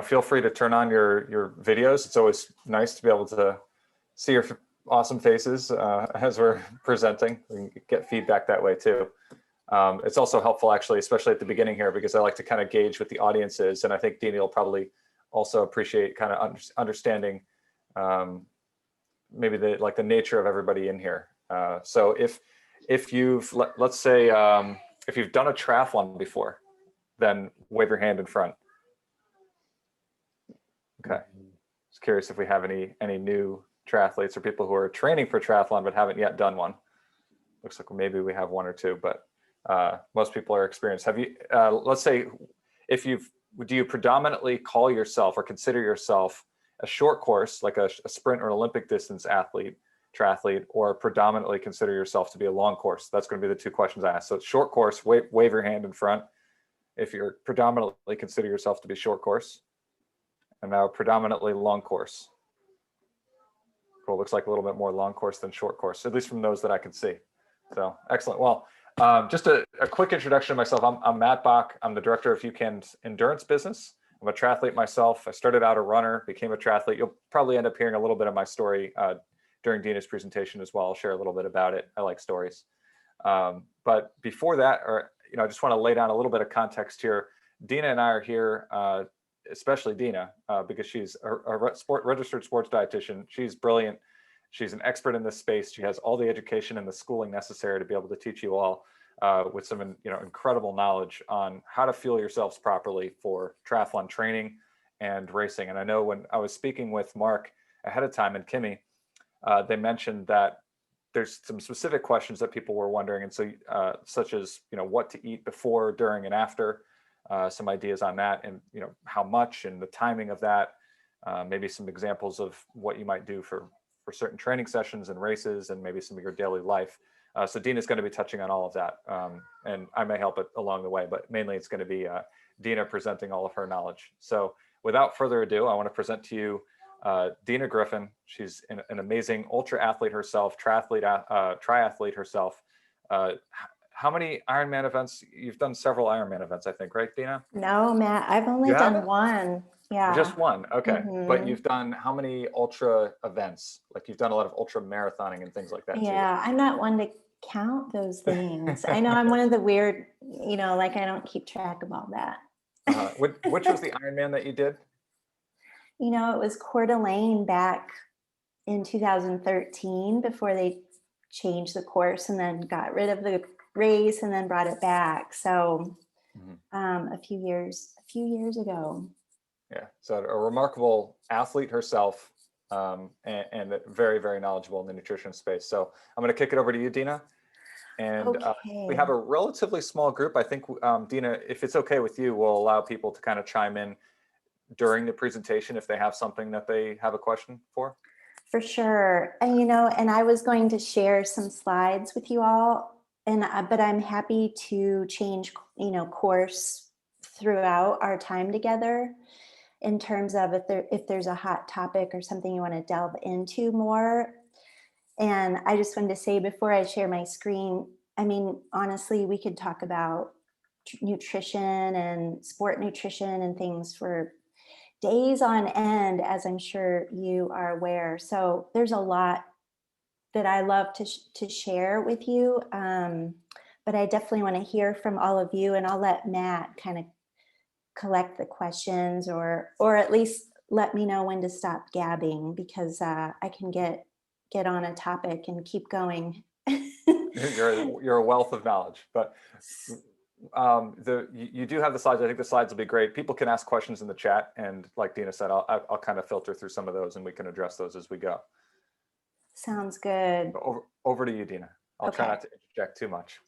feel free to turn on your videos. It's always nice to be able to see your awesome faces as we're presenting. We can get feedback that way too. It's also helpful, actually, especially at the beginning here, because I like to kind of gauge what the audience is, and I think Dina will probably also appreciate kind of understanding maybe the nature of everybody in here. So if you've let's say if you've done a triathlon before, then wave your hand in front. Okay. Just curious if we have any new triathletes or people who are training for triathlon but haven't yet done one. Looks like maybe we have one or two, but most people are experienced. Have you? Let's say do you predominantly call yourself or consider yourself a short course, like a sprint or an Olympic distance triathlete, or predominantly consider yourself to be a long course? That's going to be the two questions I ask. So short course, wave your hand in front if you're predominantly consider yourself to be short course, and now predominantly long course. Cool, looks like a little bit more long course than short course, at least from those that I can see. So excellent. Well, just a quick introduction of myself. I'm Matt Bach. I'm the director of UCAN's endurance business. I'm a triathlete myself. I started out a runner, became a triathlete. You'll probably end up hearing a little bit of my story during Dina's presentation as well. I'll share a little bit about it. I like stories. But before that, I just want to lay down a little bit of context here. Dina and I are here, especially Dina, because she's a registered sports dietitian. She's brilliant. She's an expert in this space. She has all the education and the schooling necessary to be able to teach you all with some incredible knowledge on how to fuel yourselves properly for triathlon training and racing. And I know when I was speaking with Mark ahead of time and Kimmy, they mentioned that there's some specific questions that people were wondering, and so such as what to eat before, during, and after. Some ideas on that, and how much and the timing of that. Maybe some examples of what you might do for certain training sessions and races, and maybe some of your daily life. So Dina's going to be touching on all of that, and I may help it along the way, but mainly it's going to be Dina presenting all of her knowledge. So without further ado, I want to present to you Dina Griffin. She's an amazing ultra athlete herself, triathlete herself. How many Ironman events? You've done several Ironman events, I think, right, Dina? No, Matt, I've only done one. Yeah. Just one. Okay. But you've done how many ultra events? Like you've done a lot of ultra marathoning and things like that too. Yeah, I'm not one to count those things. I know I'm one of the weird, like I don't keep track of all that. Which was the Ironman that you did? It was Coeur d'Alene back in 2013 before they changed the course and then got rid of the race and then brought it back. So a few years ago. Yeah, so a remarkable athlete herself, and very, very knowledgeable in the nutrition space. So I'm going to kick it over to you, Dina. And okay. We have a relatively small group. I think, Dina, if it's okay with you, we'll allow people to kind of chime in during the presentation if they have something that they have a question for. For sure. And, and I was going to share some slides with you all, but I'm happy to change, course throughout our time together in terms of if there's a hot topic or something you want to delve into more. And I just wanted to say before I share my screen, honestly, we could talk about nutrition and sport nutrition and things for days on end, as I'm sure you are aware. So there's a lot that I love to share with you. But I definitely want to hear from all of you, and I'll let Matt kind of collect the questions or at least let me know when to stop gabbing, because I can get on a topic and keep going. You're a wealth of knowledge, but you do have the slides. I think the slides will be great. People can ask questions in the chat, and like Dina said, I'll kind of filter through some of those and we can address those as we go. Sounds good. Over to you, Dina. I'll try not to interject too much.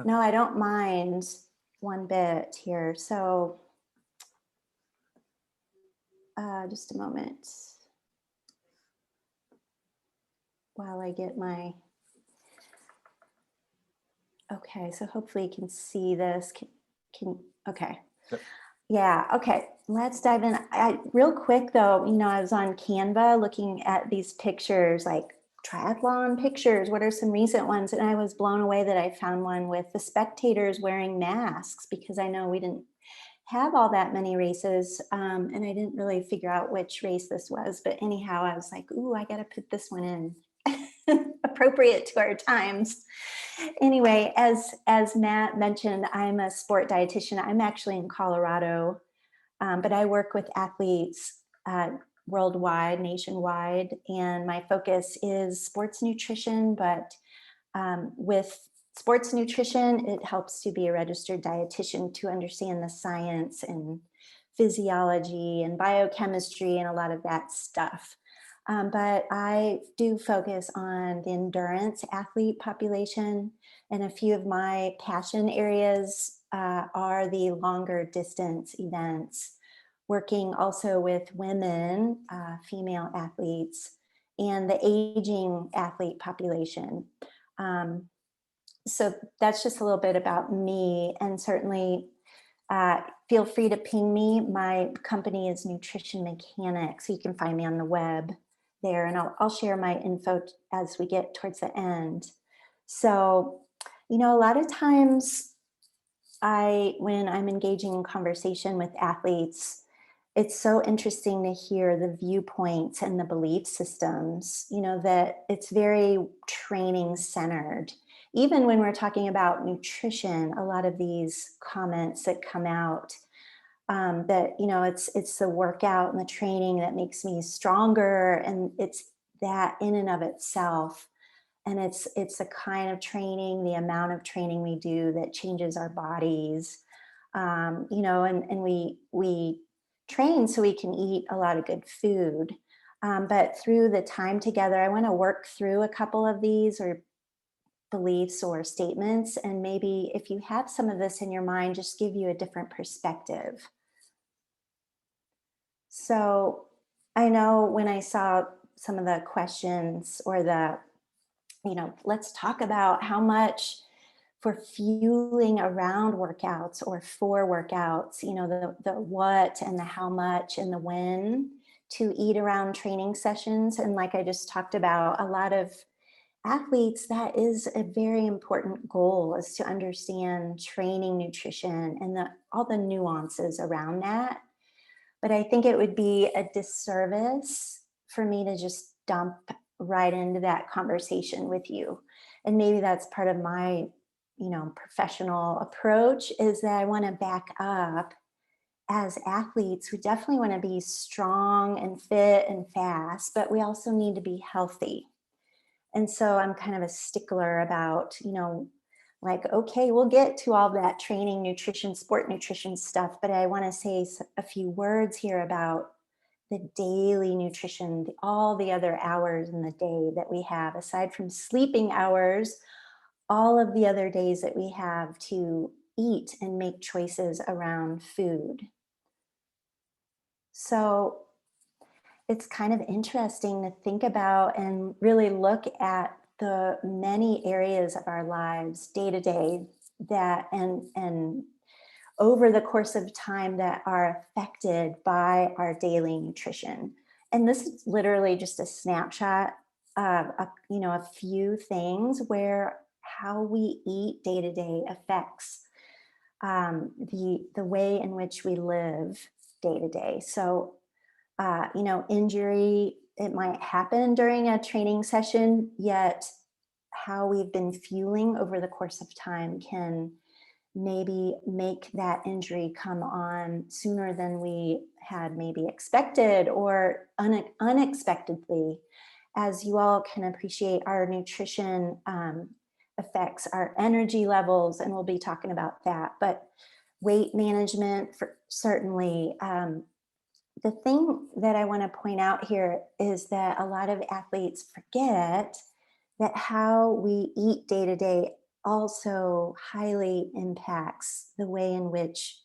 No, I don't mind one bit here. So just a moment while I get my, okay, so hopefully you can see this. Okay. Yep. Yeah, okay, let's dive in. Real quick though, I was on Canva looking at these pictures, like triathlon pictures. What are some recent ones? And I was blown away that I found one with the spectators wearing masks, because I know we didn't have all that many races. And I didn't really figure out which race this was, but anyhow, I was like, ooh, I got to put this one in appropriate to our times. Anyway, as Matt mentioned, I'm a sport dietitian. I'm actually in Colorado, but I work with athletes worldwide, nationwide, and my focus is sports nutrition. But with sports nutrition, it helps to be a registered dietitian to understand the science and physiology and biochemistry and a lot of that stuff. But I do focus on the endurance athlete population, and a few of my passion areas are the longer distance events, working also with women, female athletes, and the aging athlete population. Um, so that's just a little bit about me, and certainly feel free to ping me. My company is Nutrition Mechanics, so you can find me on the web there, and I'll share my info as we get towards the end. So, a lot of times when I'm engaging in conversation with athletes, it's so interesting to hear the viewpoints and the belief systems, that it's very training centered. Even when we're talking about nutrition, a lot of these comments that come out, that, it's the workout and the training that makes me stronger. And it's that in and of itself. And it's the kind of training, the amount of training we do that changes our bodies. And we train so we can eat a lot of good food. But through the time together, I want to work through a couple of these or beliefs or statements. And maybe if you have some of this in your mind, just give you a different perspective. So I know when I saw some of the questions or let's talk about how much for fueling around workouts or for workouts, the what and the how much and the when to eat around training sessions. And like I just talked about, a lot of athletes, that is a very important goal, is to understand training nutrition and all the nuances around that. But I think it would be a disservice for me to just dump right into that conversation with you. And maybe that's part of my, professional approach, is that I want to back up. As athletes, we definitely want to be strong and fit and fast, but we also need to be healthy. And so I'm kind of a stickler about, like, okay, we'll get to all that training, nutrition, sport nutrition stuff, but I want to say a few words here about the daily nutrition, all the other hours in the day that we have, aside from sleeping hours, all of the other days that we have to eat and make choices around food. So it's kind of interesting to think about and really look at the many areas of our lives day to day that and over the course of time that are affected by our daily nutrition. And this is literally just a snapshot of a few things where how we eat day to day affects the way in which we live day to day. So injury, it might happen during a training session, yet how we've been fueling over the course of time can maybe make that injury come on sooner than we had maybe expected or unexpectedly. As you all can appreciate, our nutrition affects our energy levels, and we'll be talking about that. But weight management, certainly. The thing that I want to point out here is that a lot of athletes forget that how we eat day to day also highly impacts the way in which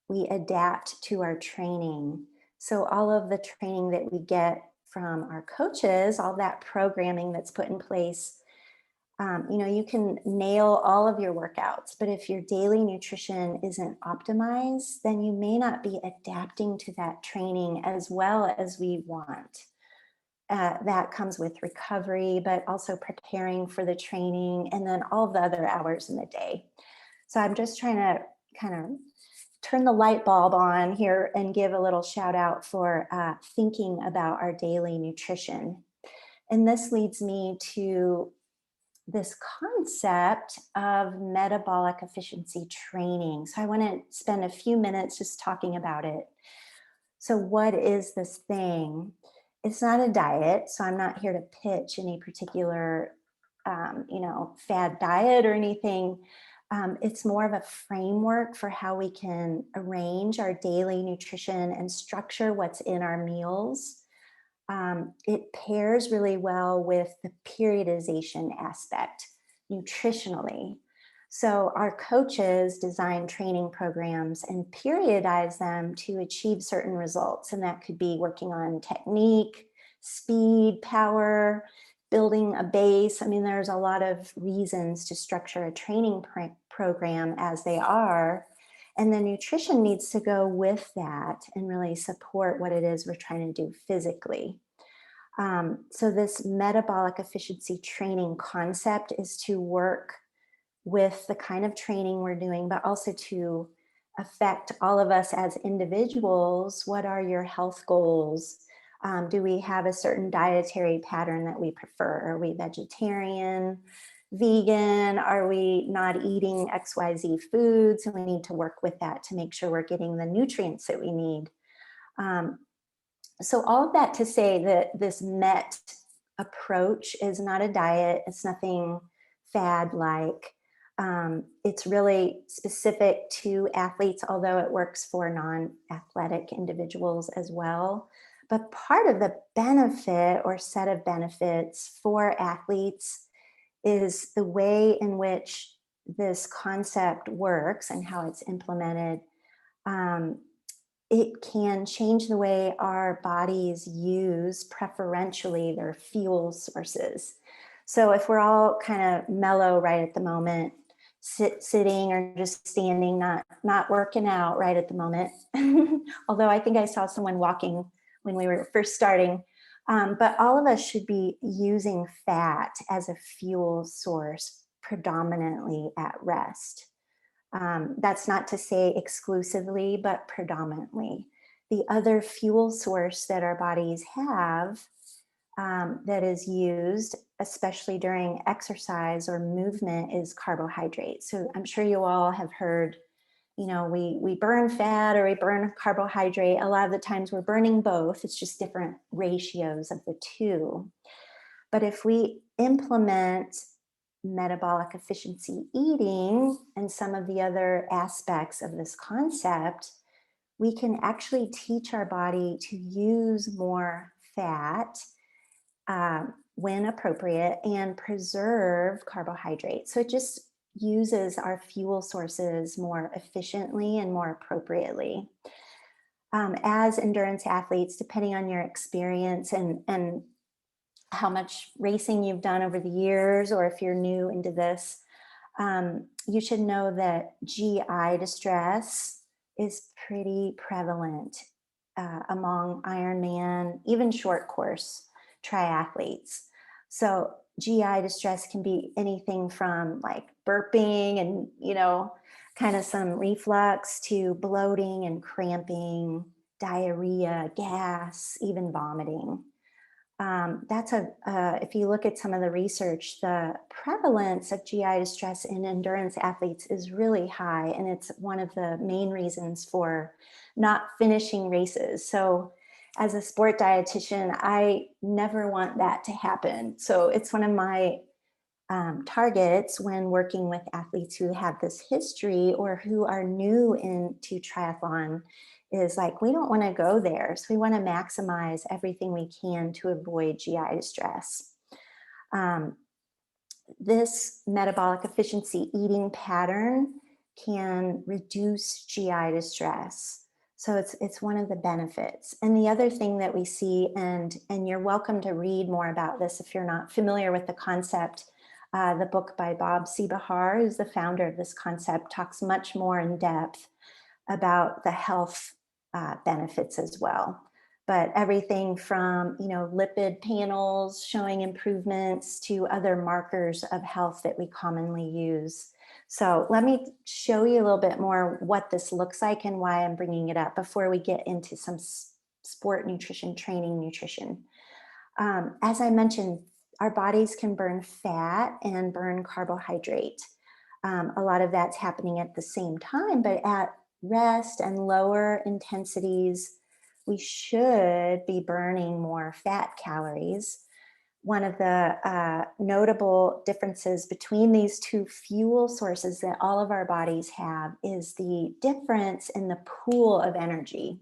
we adapt to our training. So, all of the training that we get from our coaches, all that programming that's put in place, you can nail all of your workouts, but if your daily nutrition isn't optimized, then you may not be adapting to that training as well as we want. That comes with recovery, but also preparing for the training and then all the other hours in the day. So I'm just trying to kind of turn the light bulb on here and give a little shout out for thinking about our daily nutrition. And this leads me to this concept of metabolic efficiency training. So I want to spend a few minutes just talking about it. So, what is this thing? It's not a diet. So, I'm not here to pitch any particular, fad diet or anything. It's more of a framework for how we can arrange our daily nutrition and structure what's in our meals. It pairs really well with the periodization aspect nutritionally. So, our coaches design training programs and periodize them to achieve certain results. And that could be working on technique, speed, power, building a base. I mean, there's a lot of reasons to structure a training program as they are. And the nutrition needs to go with that and really support what it is we're trying to do physically. So, this metabolic efficiency training concept is to work with the kind of training we're doing, but also to affect all of us as individuals. What are your health goals? Do we have a certain dietary pattern that we prefer? Are we vegetarian, vegan? Are we not eating XYZ foods? And we need to work with that to make sure we're getting the nutrients that we need. Um, so, all of that to say that this MET approach is not a diet, it's nothing fad like. It's really specific to athletes, although it works for non athletic individuals as well. But part of the benefit or set of benefits for athletes is the way in which this concept works and how it's implemented. Um, it can change the way our bodies use preferentially their fuel sources. So if we're all kind of mellow right at the moment, sitting or just standing, not working out right at the moment, although I think I saw someone walking when we were first starting. But all of us should be using fat as a fuel source predominantly at rest. That's not to say exclusively, but predominantly. The other fuel source that our bodies have that is used, especially during exercise or movement, is carbohydrates. So I'm sure you all have heard, we burn fat or we burn carbohydrate. A lot of the times we're burning both, it's just different ratios of the two. But if we implement metabolic efficiency eating and some of the other aspects of this concept, we can actually teach our body to use more fat when appropriate and preserve carbohydrates. So it just uses our fuel sources more efficiently and more appropriately. As endurance athletes, depending on your experience and how much racing you've done over the years, or if you're new into this, you should know that GI distress is pretty prevalent among Ironman, even short course triathletes. So GI distress can be anything from like burping and, kind of some reflux to bloating and cramping, diarrhea, gas, even vomiting. If you look at some of the research, the prevalence of GI distress in endurance athletes is really high, and it's one of the main reasons for not finishing races. So, as a sport dietitian, I never want that to happen. So, it's one of my targets when working with athletes who have this history or who are new into triathlon is like, we don't want to go there. So we want to maximize everything we can to avoid GI distress. Um, this metabolic efficiency eating pattern can reduce GI distress. So it's one of the benefits. And the other thing that we see, and you're welcome to read more about this if you're not familiar with the concept. The book by Bob Seebahar, who's the founder of this concept, talks much more in depth about the health benefits as well. But everything from, lipid panels showing improvements to other markers of health that we commonly use. So let me show you a little bit more what this looks like and why I'm bringing it up before we get into some sport nutrition, training nutrition. As I mentioned, our bodies can burn fat and burn carbohydrate. A lot of that's happening at the same time, but at rest and lower intensities, we should be burning more fat calories. One of the notable differences between these two fuel sources that all of our bodies have is the difference in the pool of energy.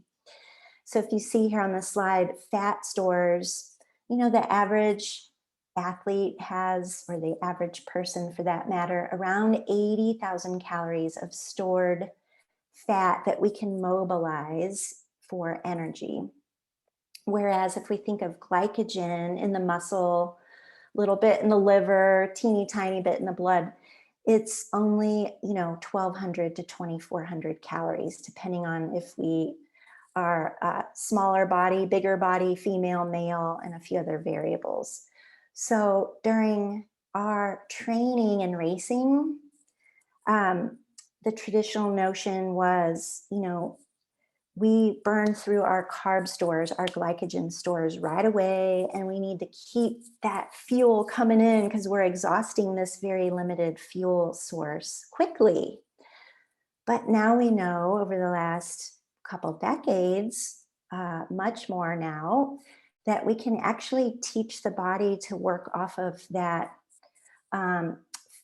So if you see here on the slide, fat stores, the average athlete has, or the average person for that matter, around 80,000 calories of stored fat that we can mobilize for energy. Whereas if we think of glycogen in the muscle, little bit in the liver, teeny tiny bit in the blood, it's only 1,200 to 2,400 calories, depending on if we are smaller body, bigger body, female, male, and a few other variables. So during our training and racing, the traditional notion was, we burn through our carb stores, our glycogen stores right away, and we need to keep that fuel coming in because we're exhausting this very limited fuel source quickly. But now we know over the last couple decades, much more now, that we can actually teach the body to work off of that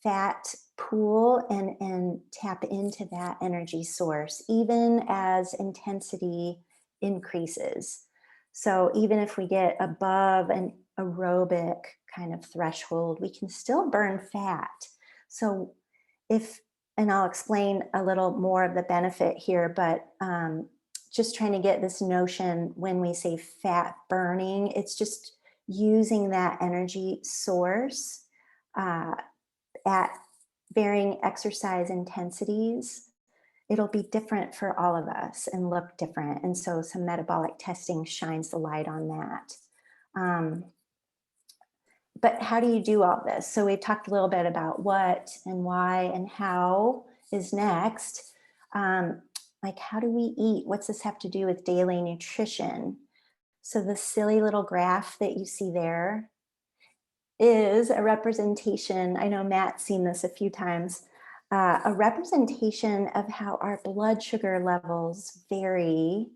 fat pool and tap into that energy source, even as intensity increases. So even if we get above an aerobic kind of threshold, we can still burn fat. So and I'll explain a little more of the benefit here, but just trying to get this notion when we say fat burning, it's just using that energy source at varying exercise intensities. It'll be different for all of us and look different. And so some metabolic testing shines the light on that. But how do you do all this? So we've talked a little bit about what and why and how is next. Like, how do we eat? What's this have to do with daily nutrition? So the silly little graph that you see there is a representation. I know Matt's seen this a few times. A representation of how our blood sugar levels vary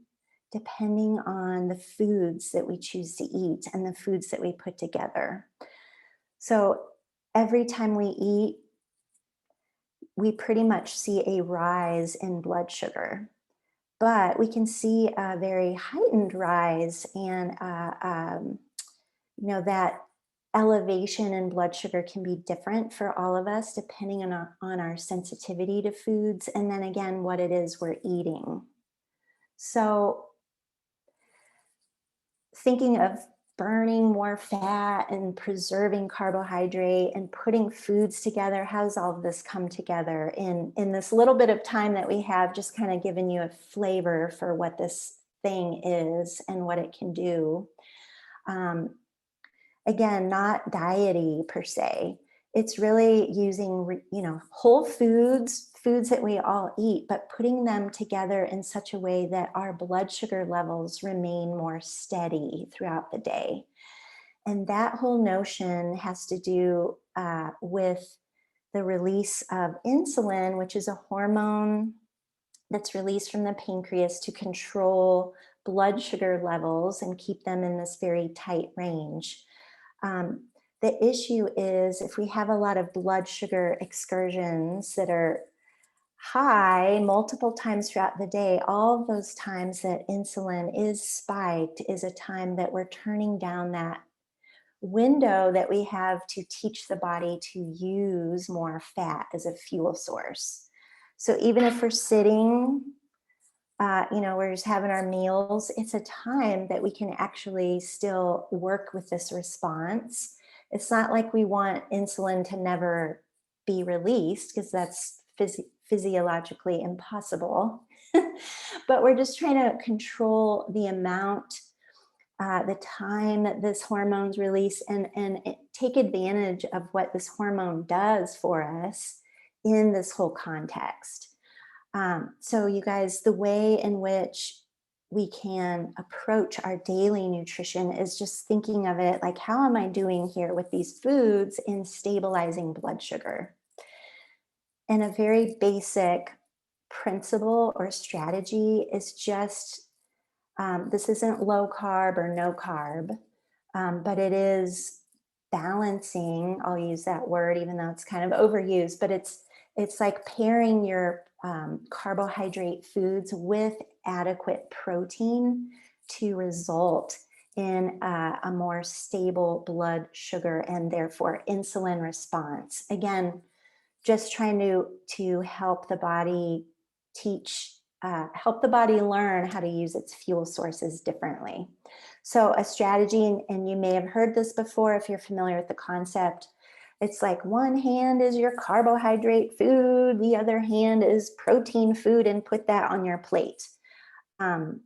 depending on the foods that we choose to eat and the foods that we put together. So every time we eat, we pretty much see a rise in blood sugar, but we can see a very heightened rise and that elevation in blood sugar can be different for all of us depending on our sensitivity to foods, and then again what it is we're eating. So thinking of burning more fat and preserving carbohydrate and putting foods together, how does all of this come together in this little bit of time that we have, just kind of giving you a flavor for what this thing is and what it can do. Again, not diety per se. It's really using, whole foods that we all eat, but putting them together in such a way that our blood sugar levels remain more steady throughout the day. And that whole notion has to do with the release of insulin, which is a hormone that's released from the pancreas to control blood sugar levels and keep them in this very tight range. The issue is if we have a lot of blood sugar excursions that are high multiple times throughout the day, all of those times that insulin is spiked is a time that we're turning down that window that we have to teach the body to use more fat as a fuel source. So even if we're sitting, we're just having our meals, it's a time that we can actually still work with this response. It's not like we want insulin to never be released, because that's physiologically impossible. But we're just trying to control the amount, the time that this hormone's release, and take advantage of what this hormone does for us in this whole context. So you guys, the way in which we can approach our daily nutrition is just thinking of it like, how am I doing here with these foods in stabilizing blood sugar? And a very basic principle or strategy is just this isn't low carb or no carb, but it is balancing. I'll use that word, even though it's kind of overused, but it's like pairing your carbohydrate foods with adequate protein to result in a more stable blood sugar and therefore insulin response. Again, just trying to help the body help the body learn how to use its fuel sources differently. So a strategy, and you may have heard this before if you're familiar with the concept, it's like one hand is your carbohydrate food, the other hand is protein food, and put that on your plate. Um,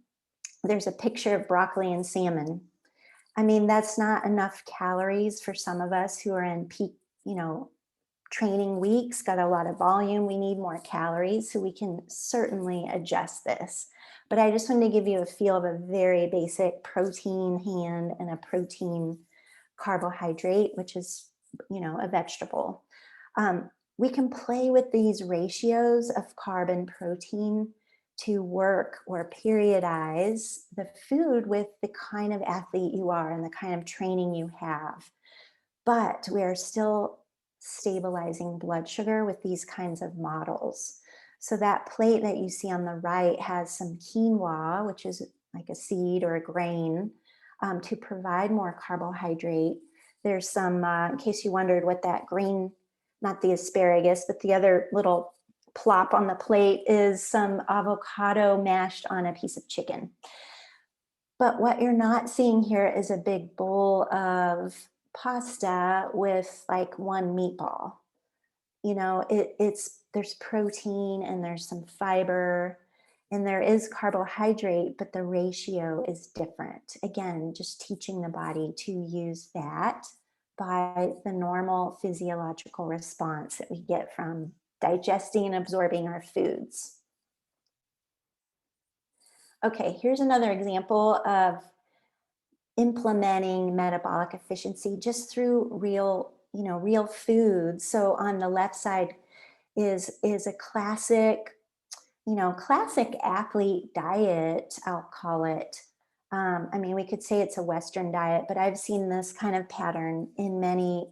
there's a picture of broccoli and salmon. I mean, that's not enough calories for some of us who are in peak, training weeks, got a lot of volume. We need more calories, so we can certainly adjust this. But I just wanted to give you a feel of a very basic protein hand and a protein carbohydrate, which is, a vegetable. We can play with these ratios of carb and protein to work or periodize the food with the kind of athlete you are and the kind of training you have. But we are still stabilizing blood sugar with these kinds of models. So that plate that you see on the right has some quinoa, which is like a seed or a grain, to provide more carbohydrate. There's some, in case you wondered what that green, not the asparagus, but the other little plop on the plate is some avocado mashed on a piece of chicken. But what you're not seeing here is a big bowl of pasta with like one meatball. It's there's protein and there's some fiber and there is carbohydrate, but the ratio is different. Again, just teaching the body to use that by the normal physiological response that we get from digesting and absorbing our foods. Okay, here's another example of implementing metabolic efficiency just through real food. So on the left side is a classic athlete diet, I'll call it. I mean, we could say it's a Western diet, but I've seen this kind of pattern in many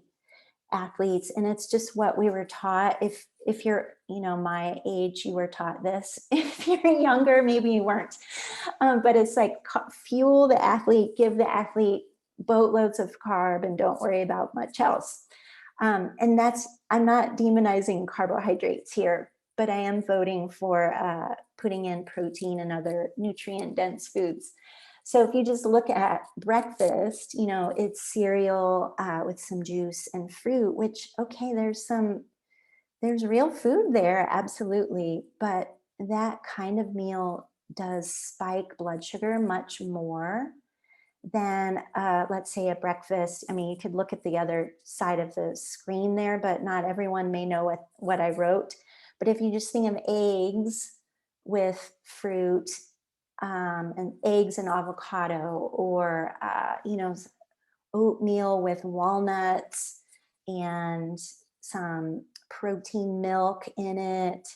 athletes, and it's just what we were taught. If you're my age, you were taught this. If you're younger, maybe you weren't. But it's like fuel the athlete, give the athlete boatloads of carb, and don't worry about much else. And I'm not demonizing carbohydrates here, but I am voting for putting in protein and other nutrient dense foods. So if you just look at breakfast, it's cereal with some juice and fruit, which, okay, there's real food there, absolutely. But that kind of meal does spike blood sugar much more than, let's say, a breakfast. I mean, you could look at the other side of the screen there, but not everyone may know what I wrote. But if you just think of eggs with fruit, and eggs and avocado, or oatmeal with walnuts and some protein milk in it,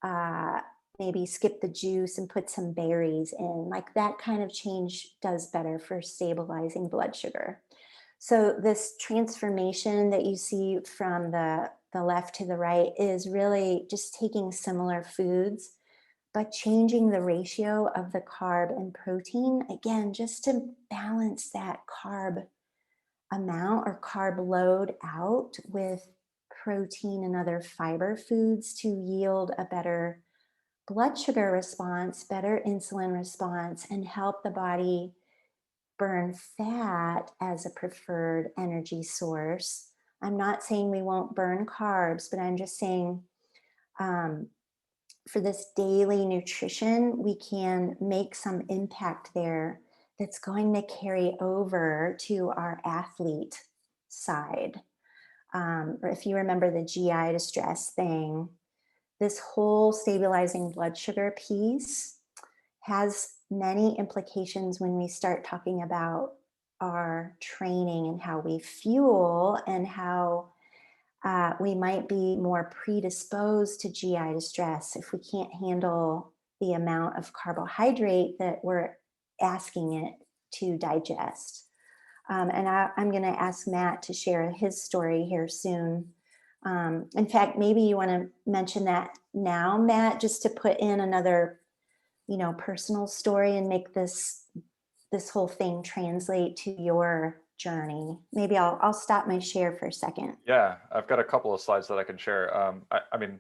uh, maybe skip the juice and put some berries in, like that kind of change does better for stabilizing blood sugar. So this transformation that you see from the left to the right is really just taking similar foods but changing the ratio of the carb and protein, again, just to balance that carb amount or carb load out with protein and other fiber foods to yield a better blood sugar response, better insulin response, and help the body burn fat as a preferred energy source. I'm not saying we won't burn carbs, but I'm just saying um, for this daily nutrition, we can make some impact there that's going to carry over to our athlete side. or if you remember the GI distress thing, this whole stabilizing blood sugar piece has many implications when we start talking about our training and how we fuel and how we might be more predisposed to GI distress if we can't handle the amount of carbohydrate that we're asking it to digest. I'm going to ask Matt to share his story here soon. In fact, maybe you want to mention that now, Matt, just to put in another, personal story and make this whole thing translate to your journey. Maybe I'll stop my share for a second. Yeah, I've got a couple of slides that I can share. I mean,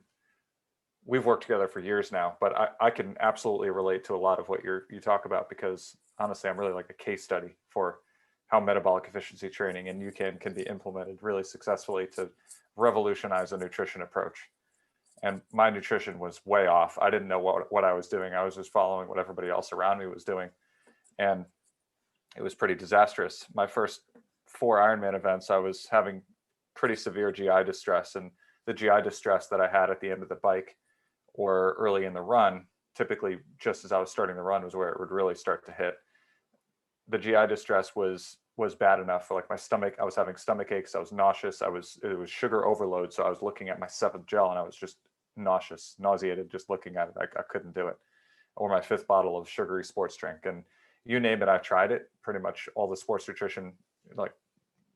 we've worked together for years now, but I can absolutely relate to a lot of what you talk about, because honestly, I'm really like a case study for how metabolic efficiency training and UCAN can be implemented really successfully to revolutionize a nutrition approach. And my nutrition was way off. I didn't know what I was doing. I was just following what everybody else around me was doing. And it was pretty disastrous. My first 4 Ironman events, I was having pretty severe GI distress. And the GI distress that I had at the end of the bike or early in the run, typically just as I was starting the run, was where it would really start to hit. The GI distress was bad enough for like my stomach. I was having stomach aches. I was nauseous. It was sugar overload. So I was looking at my 7th gel and I was just nauseated just looking at it. I couldn't do it. Or my 5th bottle of sugary sports drink. And you name it, I tried it. Pretty much all the sports nutrition like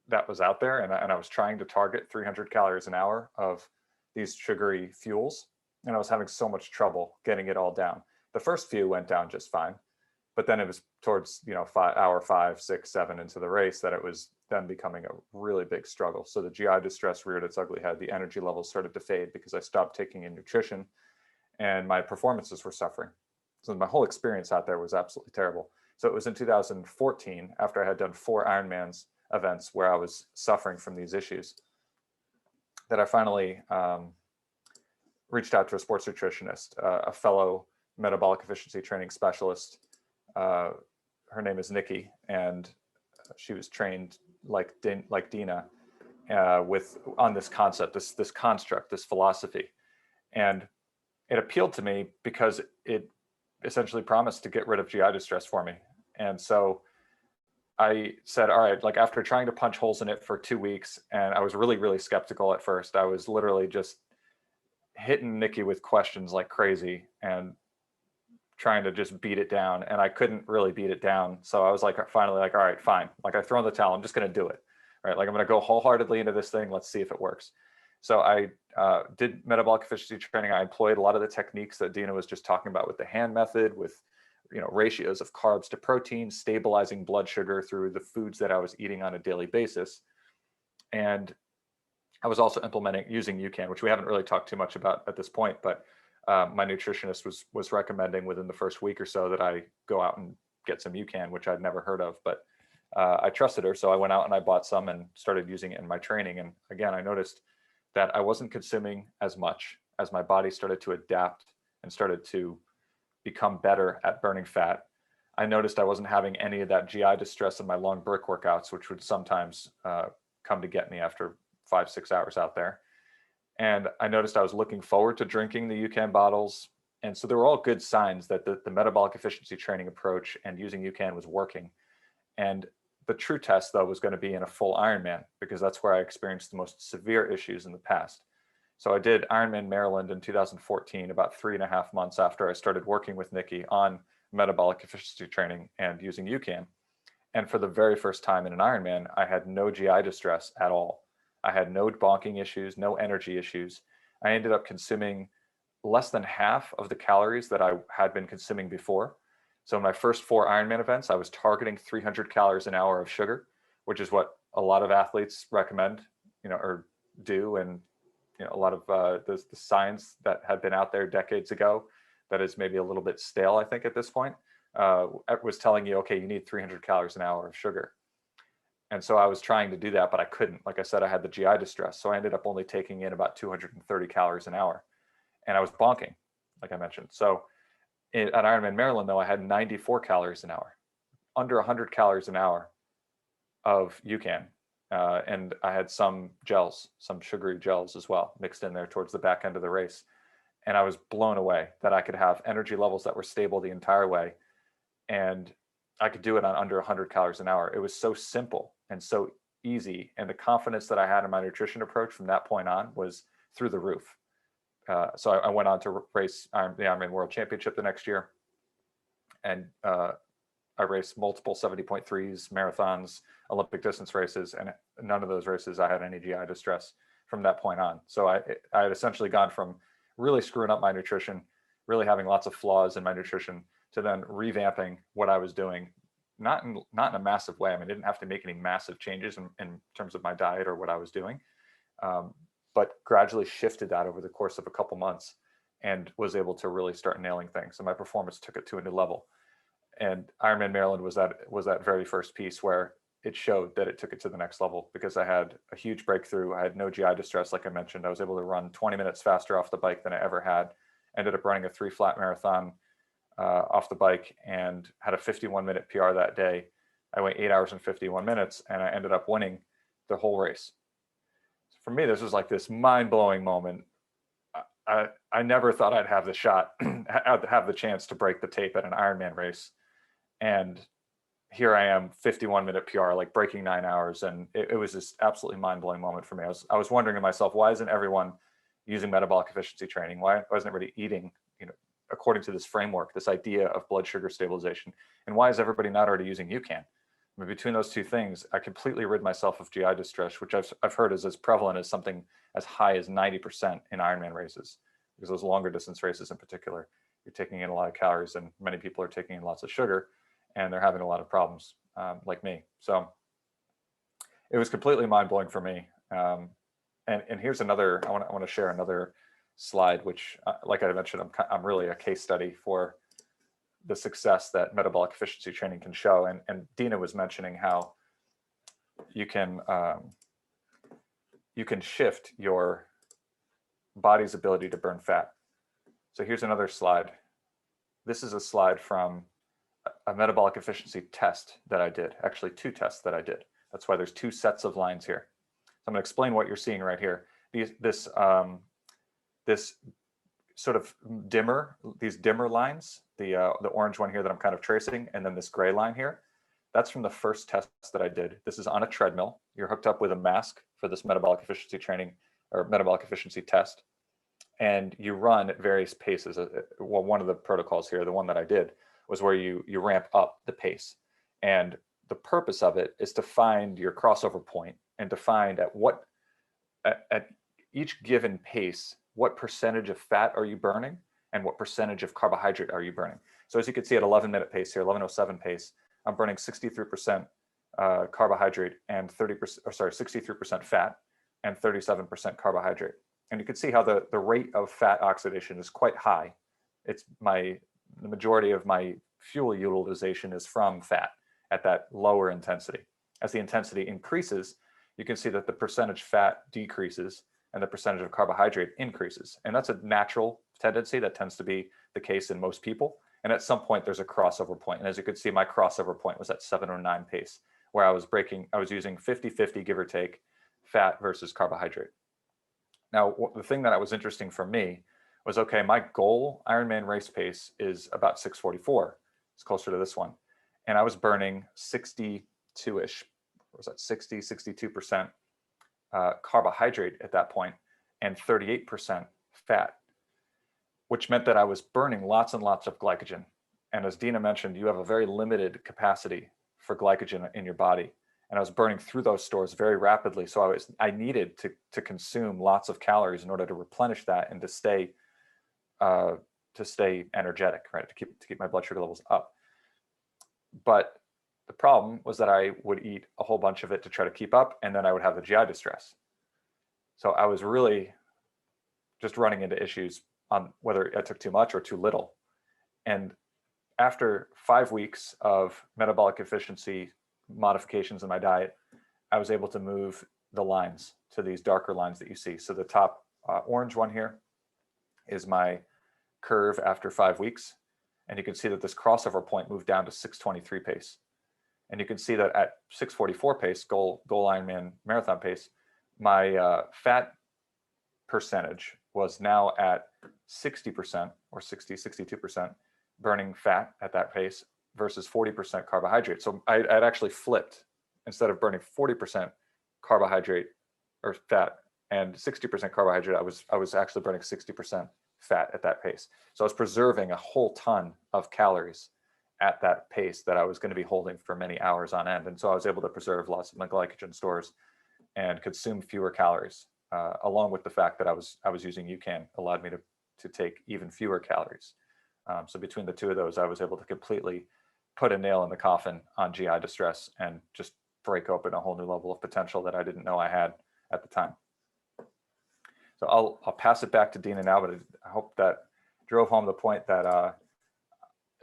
that was out there. And I was trying to target 300 calories an hour of these sugary fuels. And I was having so much trouble getting it all down. The first few went down just fine. But then it was towards, hour 5, 6, 7 into the race that it was then becoming a really big struggle. So the GI distress reared its ugly head. The energy levels started to fade because I stopped taking in nutrition and my performances were suffering. So my whole experience out there was absolutely terrible. So it was in 2014, after I had done 4 Ironmans events where I was suffering from these issues, that I finally reached out to a sports nutritionist, a fellow metabolic efficiency training specialist. Her name is Nikki, and she was trained like Dina on this concept, this construct, this philosophy, and it appealed to me because it essentially promised to get rid of GI distress for me. And so I said, all right, like after trying to punch holes in it for 2 weeks, and I was really, really skeptical at first. I was literally just hitting Nikki with questions like crazy and trying to just beat it down. And I couldn't really beat it down. So I was like, finally like, all right, fine. Like I throw in the towel, I'm just going to do it. Right. Like I'm going to go wholeheartedly into this thing. Let's see if it works. So I did metabolic efficiency training. I employed a lot of the techniques that Dina was just talking about with the hand method, with ratios of carbs to protein, stabilizing blood sugar through the foods that I was eating on a daily basis. And I was also using UCAN, which we haven't really talked too much about at this point, but my nutritionist was recommending within the first week or so that I go out and get some UCAN, which I'd never heard of, but I trusted her. So I went out and I bought some and started using it in my training. And again, I noticed that I wasn't consuming as much as my body started to adapt and started to become better at burning fat. I noticed I wasn't having any of that GI distress in my long brick workouts, which would sometimes come to get me after 5, 6 hours out there. And I noticed I was looking forward to drinking the UCAN bottles. And so there were all good signs that the metabolic efficiency training approach and using UCAN was working. And the true test, though, was going to be in a full Ironman, because that's where I experienced the most severe issues in the past. So I did Ironman Maryland in 2014, about 3.5 months after I started working with Nikki on metabolic efficiency training and using UCAN. And for the very first time in an Ironman, I had no GI distress at all. I had no bonking issues, no energy issues. I ended up consuming less than half of the calories that I had been consuming before. So in my first 4 Ironman events, I was targeting 300 calories an hour of sugar, which is what a lot of athletes recommend, or do. And a lot of the science that had been out there decades ago that is maybe a little bit stale, I think, at this point, was telling you, okay, you need 300 calories an hour of sugar. And so I was trying to do that, but I couldn't. Like I said, I had the GI distress. So I ended up only taking in about 230 calories an hour. And I was bonking, like I mentioned. So at Ironman Maryland, though, I had 94 calories an hour, under 100 calories an hour of UCAN. and I had some gels, some sugary gels as well, mixed in there towards the back end of the race. And I was blown away that I could have energy levels that were stable the entire way, and I could do it on under 100 calories an hour. It was so simple and so easy, and the confidence that I had in my nutrition approach from that point on was through the roof. So I went on to race the Ironman World Championship the next year, and I raced multiple 70.3s, marathons, Olympic distance races, and none of those races I had any GI distress from that point on. So I had essentially gone from really screwing up my nutrition, really having lots of flaws in my nutrition, to then revamping what I was doing, not in a massive way. I mean, I didn't have to make any massive changes in terms of my diet or what I was doing, but gradually shifted that over the course of a couple months and was able to really start nailing things. And my performance took it to a new level. And Ironman Maryland was that very first piece where it showed that it took it to the next level, because I had a huge breakthrough. I had no GI distress, like I mentioned. I was able to run 20 minutes faster off the bike than I ever had. Ended up running a 3 flat marathon off the bike and had a 51-minute PR that day. I went 8 hours and 51 minutes, and I ended up winning the whole race. So for me, this was like this mind-blowing moment. I never thought I'd have the shot, have the chance to break the tape at an Ironman race. And here I am, 51-minute PR, like breaking 9 hours. And it was this absolutely mind-blowing moment for me. I was wondering to myself, why isn't everyone using metabolic efficiency training? Why isn't everybody eating, according to this framework, this idea of blood sugar stabilization? And why is everybody not already using UCAN? I mean, between those two things, I completely rid myself of GI distress, which I've heard is as prevalent as something as high as 90% in Ironman races, because those longer distance races in particular, you're taking in a lot of calories, and many people are taking in lots of sugar, and they're having a lot of problems, like me. So it was completely mind-blowing for me. And here's another, I want to share another slide, which, like I mentioned, I'm really a case study for the success that metabolic efficiency training can show. And Dina was mentioning how you can shift your body's ability to burn fat. So here's another slide. This is a slide from a metabolic efficiency test that I did, actually 2 tests that I did. That's why there's 2 sets of lines here. So I'm going to explain what you're seeing right here. This sort of these dimmer lines, the orange one here that I'm kind of tracing, and then this gray line here, that's from the first test that I did. This is on a treadmill. You're hooked up with a mask for this metabolic efficiency training or metabolic efficiency test, and you run at various paces. Well, one of the protocols here, the one that I did, was where you ramp up the pace. And the purpose of it is to find your crossover point and to find at each given pace, what percentage of fat are you burning and what percentage of carbohydrate are you burning. So as you can see at 11-minute pace here, 11:07 pace, I'm burning 63% carbohydrate and 63% fat and 37% carbohydrate. And you can see how the rate of fat oxidation is quite high. The majority of my fuel utilization is from fat at that lower intensity. As the intensity increases, you can see that the percentage fat decreases and the percentage of carbohydrate increases. And that's a natural tendency that tends to be the case in most people. And at some point, there's a crossover point. And as you could see, my crossover point was at 7:09 pace, where I was using 50-50, give or take, fat versus carbohydrate. Now, the thing that was interesting for me was, okay, my goal Ironman race pace is about 6:44. It's closer to this one. And I was burning 62-ish, was that 62% carbohydrate at that point and 38% fat, which meant that I was burning lots and lots of glycogen. And as Dina mentioned, you have a very limited capacity for glycogen in your body. And I was burning through those stores very rapidly. So I needed to consume lots of calories in order to replenish that and to stay energetic, right? To keep my blood sugar levels up. But the problem was that I would eat a whole bunch of it to try to keep up, and then I would have the GI distress. So I was really just running into issues on whether I took too much or too little. And after 5 weeks of metabolic efficiency modifications in my diet, I was able to move the lines to these darker lines that you see. So the top orange one here is my curve after 5 weeks. And you can see that this crossover point moved down to 6:23 pace. And you can see that at 6:44 pace, goal Ironman marathon pace, my fat percentage was now at 60% or 62% burning fat at that pace versus 40% carbohydrate. So I'd actually flipped. Instead of burning 40% carbohydrate or fat and 60% carbohydrate, I was actually burning 60% fat at that pace. So I was preserving a whole ton of calories at that pace that I was going to be holding for many hours on end. And so I was able to preserve lots of my glycogen stores and consume fewer calories, along with the fact that I was using UCAN allowed me to take even fewer calories. So between the two of those, I was able to completely put a nail in the coffin on GI distress and just break open a whole new level of potential that I didn't know I had at the time. So I'll pass it back to Dina now, but I hope that drove home the point that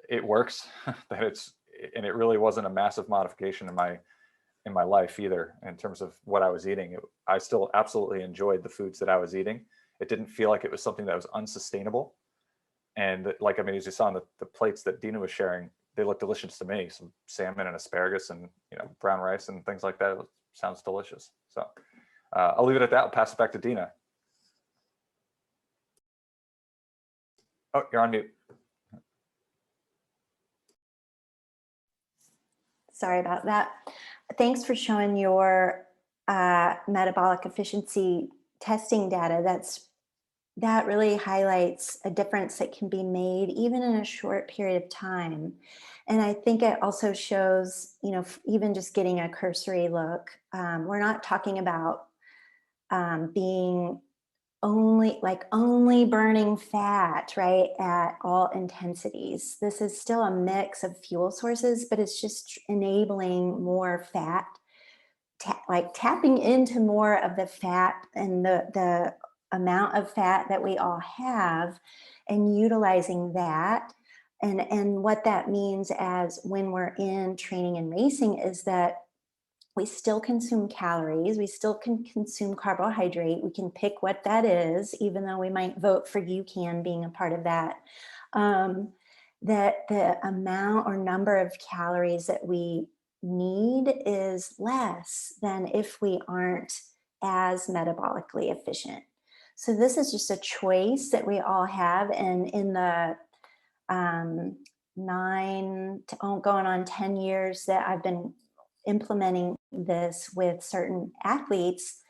it works, that and it really wasn't a massive modification in my life either in terms of what I was eating. I still absolutely enjoyed the foods that I was eating. It didn't feel like it was something that was unsustainable. And like, I mean, as you saw in the plates that Dina was sharing, they look delicious to me. Some salmon and asparagus and, brown rice and things like that. It sounds delicious. So I'll leave it at that. I'll pass it back to Dina. Oh, you're on mute. Sorry about that. Thanks for showing your metabolic efficiency testing data. That really highlights a difference that can be made even in a short period of time. And I think it also shows, even just getting a cursory look, we're not talking about being only burning fat, right, at all intensities. This is still a mix of fuel sources, but it's just enabling more fat, tapping into more of the fat and the amount of fat that we all have and utilizing that. And what that means as when we're in training and racing is that we still consume calories, we still can consume carbohydrate, we can pick what that is, even though we might vote for UCAN being a part of that. That the amount or number of calories that we need is less than if we aren't as metabolically efficient. So this is just a choice that we all have. And in the going on 10 years that I've been implementing this with certain athletes,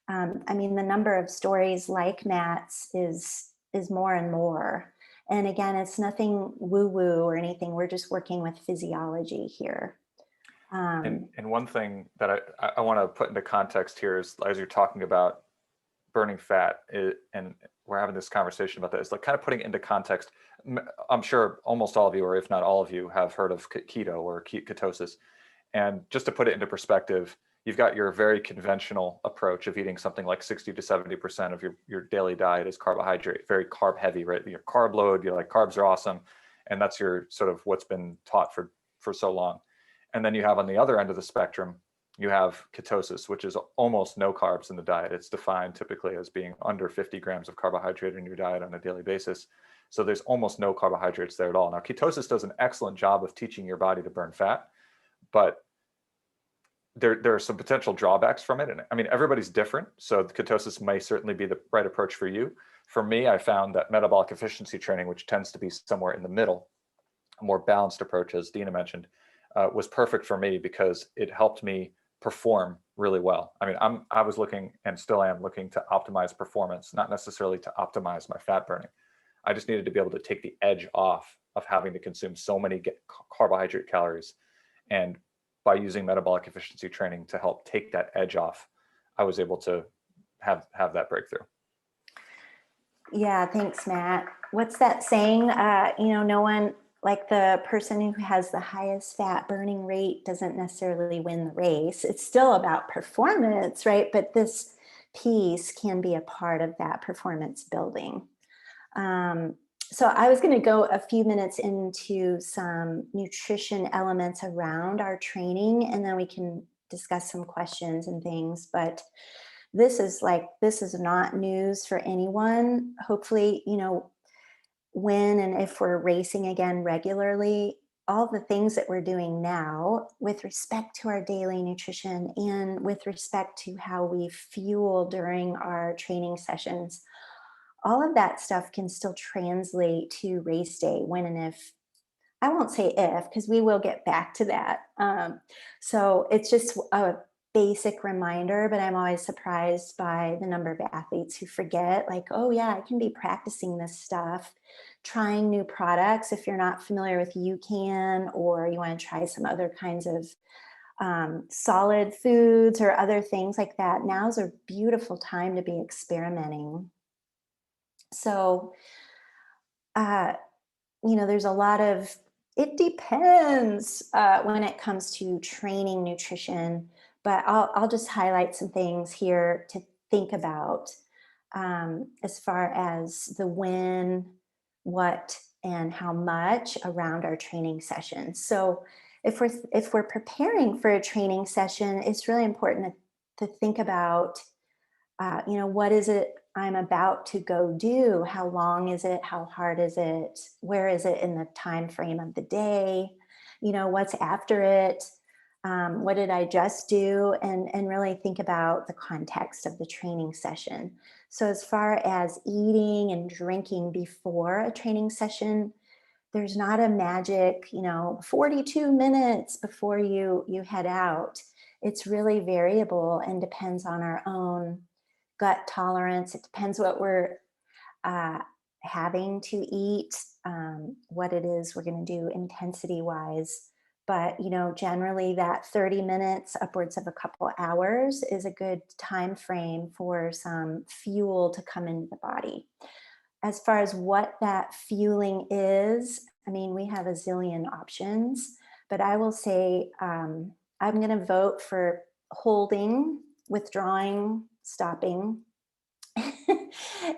I mean, the number of stories like Matt's is more and more. And again, it's nothing woo-woo or anything. We're just working with physiology here. And one thing that I want to put into context here is, as you're talking about burning fat, and we're having this conversation about that, it's like kind of putting it into context. I'm sure almost all of you, or if not all of you, have heard of keto or ketosis. And just to put it into perspective, you've got your very conventional approach of eating something like 60 to 70% of your daily diet is carbohydrate, very carb heavy, right? Your carb load, you're like, carbs are awesome. And that's your sort of what's been taught for so long. And then you have on the other end of the spectrum, you have ketosis, which is almost no carbs in the diet. It's defined typically as being under 50 grams of carbohydrate in your diet on a daily basis. So there's almost no carbohydrates there at all. Now, ketosis does an excellent job of teaching your body to burn fat, but there are some potential drawbacks from it. And I mean, everybody's different. So ketosis may certainly be the right approach for you. For me, I found that metabolic efficiency training, which tends to be somewhere in the middle, a more balanced approach, as Dina mentioned, was perfect for me because it helped me perform really well. I mean, I was looking and still am looking to optimize performance, not necessarily to optimize my fat burning. I just needed to be able to take the edge off of having to consume so many carbohydrate calories. And by using metabolic efficiency training to help take that edge off, I was able to have that breakthrough. Yeah, thanks, Matt. What's that saying? No one, like the person who has the highest fat burning rate doesn't necessarily win the race. It's still about performance, right? But this piece can be a part of that performance building. So I was going to go a few minutes into some nutrition elements around our training, and then we can discuss some questions and things. But this is not news for anyone. Hopefully, when and if we're racing again regularly, all the things that we're doing now with respect to our daily nutrition and with respect to how we fuel during our training sessions, all of that stuff can still translate to race day when and if. I won't say if, because we will get back to that. So it's just a basic reminder, but I'm always surprised by the number of athletes who forget, like, oh, yeah, I can be practicing this stuff, trying new products. If you're not familiar with UCAN or you want to try some other kinds of solid foods or other things like that, now's a beautiful time to be experimenting. So, uh, there's a lot of, it depends when it comes to training nutrition, but I'll just highlight some things here to think about as far as the when, what, and how much around our training sessions. So if we're preparing for a training session, it's really important to think about what is it I'm about to go do? How long is it? How hard is it? Where is it in the time frame of the day? What's after it? What did I just do? And really think about the context of the training session. So as far as eating and drinking before a training session, there's not a magic, 42 minutes before you head out. It's really variable and depends on our own gut tolerance. It depends what we're uh, having to eat, what it is we're going to do intensity wise. But generally that 30 minutes, upwards of a couple hours, is a good time frame for some fuel to come into the body. As far as what that fueling is, I mean, we have a zillion options, but I will say I'm going to vote for holding, withdrawing, stopping.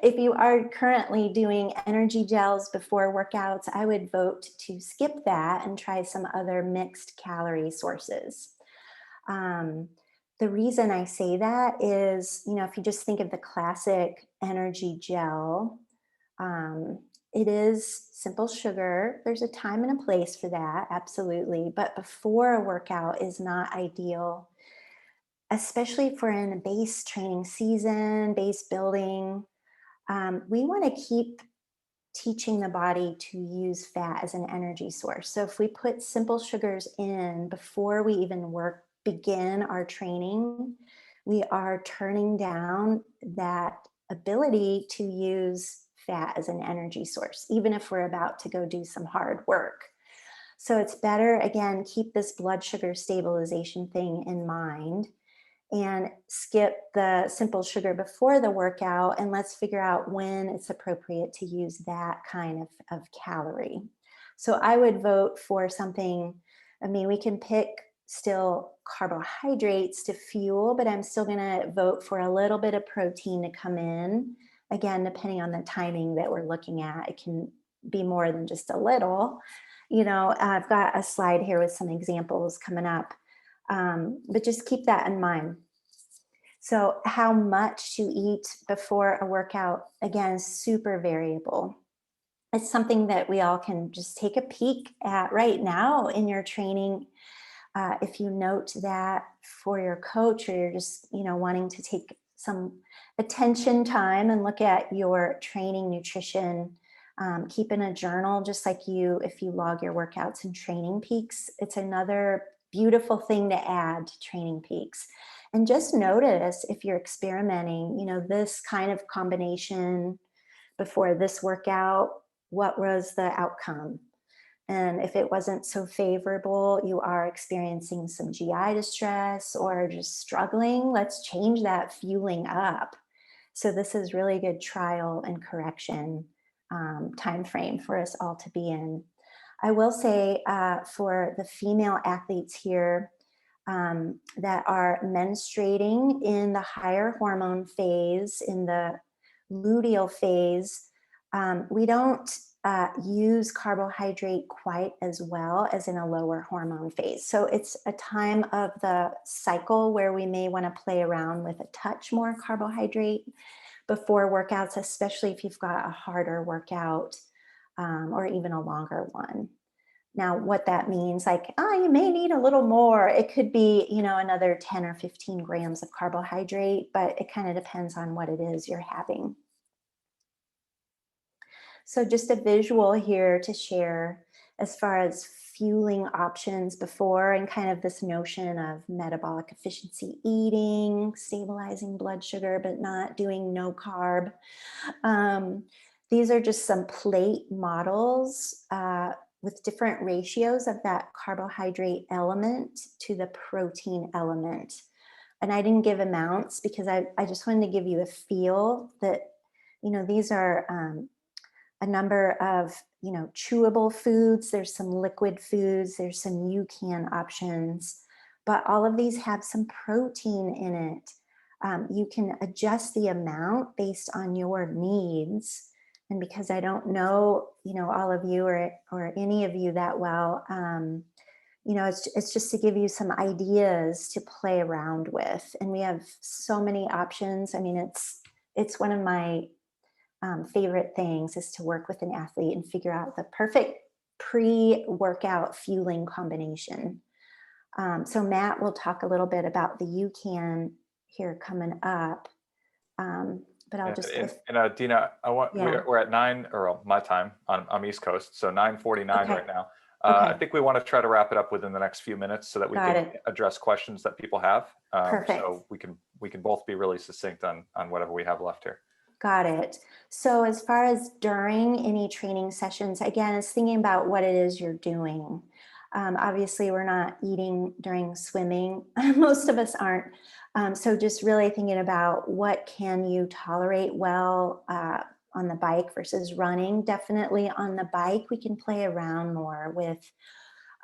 If you are currently doing energy gels before workouts, I would vote to skip that and try some other mixed calorie sources. Um, the reason I say that is, if you just think of the classic energy gel, um, it is simple sugar. There's a time and a place for that, absolutely. But before a workout is not ideal, especially if we're in a base training season, base building. We want to keep teaching the body to use fat as an energy source. So if we put simple sugars in before we even begin our training, we are turning down that ability to use fat as an energy source, even if we're about to go do some hard work. So it's better, again, keep this blood sugar stabilization thing in mind and skip the simple sugar before the workout, and let's figure out when it's appropriate to use that kind of calorie. So I would vote for something, I mean, we can pick still carbohydrates to fuel, but I'm still going to vote for a little bit of protein to come in. Again, depending on the timing that we're looking at, it can be more than just a little. I've got a slide here with some examples coming up. But just keep that in mind. So, how much to eat before a workout, again, is super variable. It's something that we all can just take a peek at right now in your training. If you note that for your coach, or you're just, wanting to take some attention time and look at your training nutrition, keep in a journal, just like if you log your workouts and training peaks. It's another beautiful thing to add to training peaks. And just notice if you're experimenting, this kind of combination before this workout, what was the outcome? And if it wasn't so favorable, you are experiencing some GI distress or just struggling, let's change that fueling up. So this is really good trial and correction time frame for us all to be in. I will say for the female athletes here that are menstruating in the higher hormone phase, in the luteal phase, we don't use carbohydrate quite as well as in a lower hormone phase. So it's a time of the cycle where we may want to play around with a touch more carbohydrate before workouts, especially if you've got a harder workout or even a longer one. Now, what that means, like, oh, you may need a little more. It could be, another 10 or 15 grams of carbohydrate, but it kind of depends on what it is you're having. So just a visual here to share as far as fueling options before, and kind of this notion of metabolic efficiency eating, stabilizing blood sugar, but not doing no carb. Um, these are just some plate models with different ratios of that carbohydrate element to the protein element. And I didn't give amounts because I just wanted to give you a feel that, these are a number of, chewable foods. There's some liquid foods. There's some UCAN options, but all of these have some protein in it. You can adjust the amount based on your needs. And because I don't know, all of you or any of you that well, it's just to give you some ideas to play around with. And we have so many options. I mean, it's one of my favorite things is to work with an athlete and figure out the perfect pre-workout fueling combination. So Matt will talk a little bit about the UCAN here coming up, but I'll Yeah, just and Dina, yeah. we're at 9, or well, my time. I'm East Coast, so 9:49 Okay. right now. I Okay. think we want to try to wrap it up within the next few minutes so that we Got can it. address questions that people have. Perfect. So we can both be really succinct on whatever we have left here. Got it. So as far as during any training sessions, again, it's thinking about what it is you're doing. Obviously, we're not eating during swimming. Most of us aren't. So just really thinking about what can you tolerate well on the bike versus running. Definitely on the bike, we can play around more with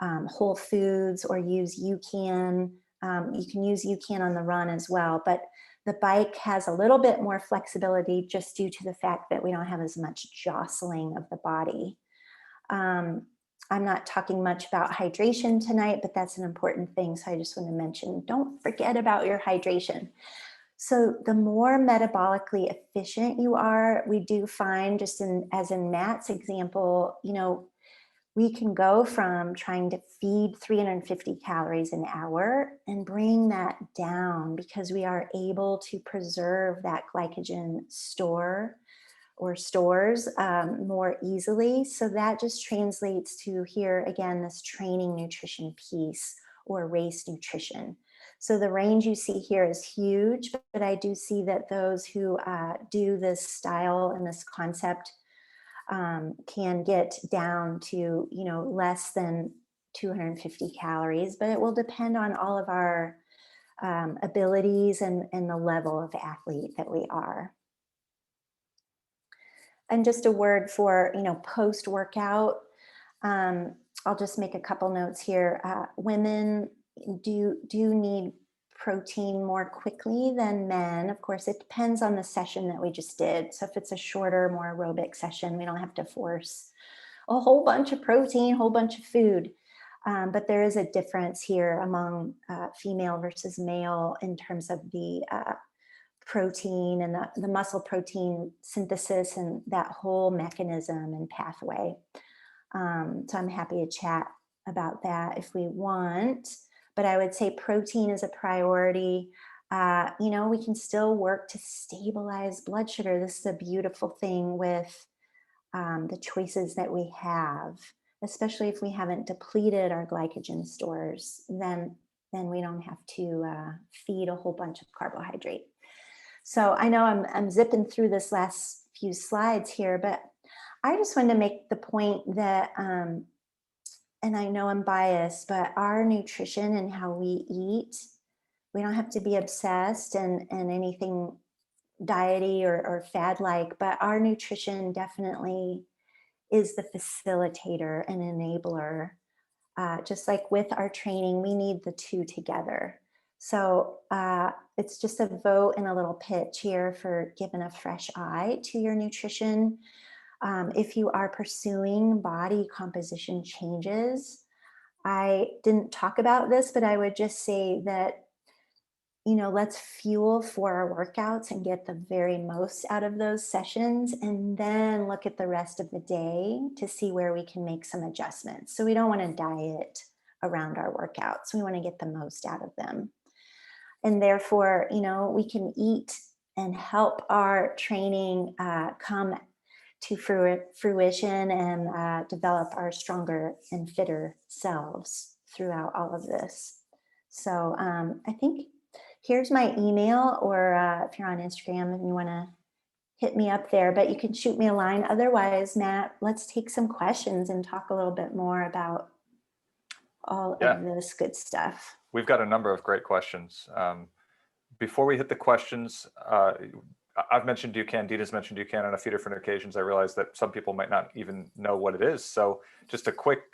whole foods or use UCAN. You can use UCAN on the run as well, but the bike has a little bit more flexibility just due to the fact that we don't have as much jostling of the body. Um, I'm not talking much about hydration tonight, but that's an important thing. So I just want to mention, don't forget about your hydration. So the more metabolically efficient you are, we do find, just as in Matt's example, we can go from trying to feed 350 calories an hour and bring that down because we are able to preserve that glycogen store or stores more easily. So that just translates to, here again, this training nutrition piece or race nutrition. So the range you see here is huge, but I do see that those who do this style and this concept can get down to, less than 250 calories, but it will depend on all of our abilities and the level of athlete that we are. And just a word for, post workout. I'll just make a couple notes here. Women do need protein more quickly than men. Of course, it depends on the session that we just did. So if it's a shorter, more aerobic session, we don't have to force a whole bunch of protein, whole bunch of food. But there is a difference here among female versus male in terms of the protein and the muscle protein synthesis and that whole mechanism and pathway. So I'm happy to chat about that if we want. But I would say protein is a priority. We can still work to stabilize blood sugar. This is a beautiful thing with the choices that we have, especially if we haven't depleted our glycogen stores, then we don't have to feed a whole bunch of carbohydrate. So I know I'm zipping through this last few slides here, but I just wanted to make the point that, and I know I'm biased, but our nutrition and how we eat, we don't have to be obsessed and anything diety or fad like, but our nutrition definitely is the facilitator and enabler. Just like with our training, we need the two together. So it's just a vote and a little pitch here for giving a fresh eye to your nutrition. If you are pursuing body composition changes, I didn't talk about this, but I would just say that, let's fuel for our workouts and get the very most out of those sessions, and then look at the rest of the day to see where we can make some adjustments. So we don't want to diet around our workouts. We want to get the most out of them. And therefore, we can eat and help our training come to fruition and develop our stronger and fitter selves throughout all of this. So I think here's my email, or if you're on Instagram and you want to hit me up there, but you can shoot me a line. Otherwise, Matt, let's take some questions and talk a little bit more about all of this good stuff. We've got a number of great questions. Before we hit the questions, I've mentioned UCAN, Dina's mentioned UCAN on a few different occasions. I realize that some people might not even know what it is. So just a quick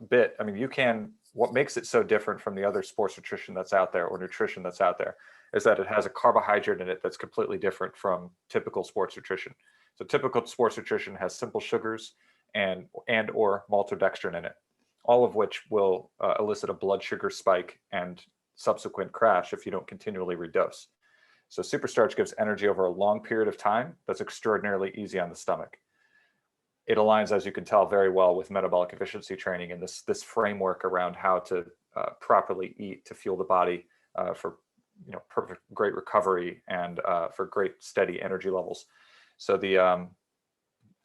bit. I mean, UCAN, what makes it so different from the other sports nutrition that's out there, or nutrition that's out there, is that it has a carbohydrate in it that's completely different from typical sports nutrition. So typical sports nutrition has simple sugars and or maltodextrin in it, all of which will elicit a blood sugar spike and subsequent crash if you don't continually redose. So Superstarch gives energy over a long period of time that's extraordinarily easy on the stomach. It aligns, as you can tell, very well with metabolic efficiency training and this framework around how to properly eat to fuel the body for perfect, great recovery and for great steady energy levels. So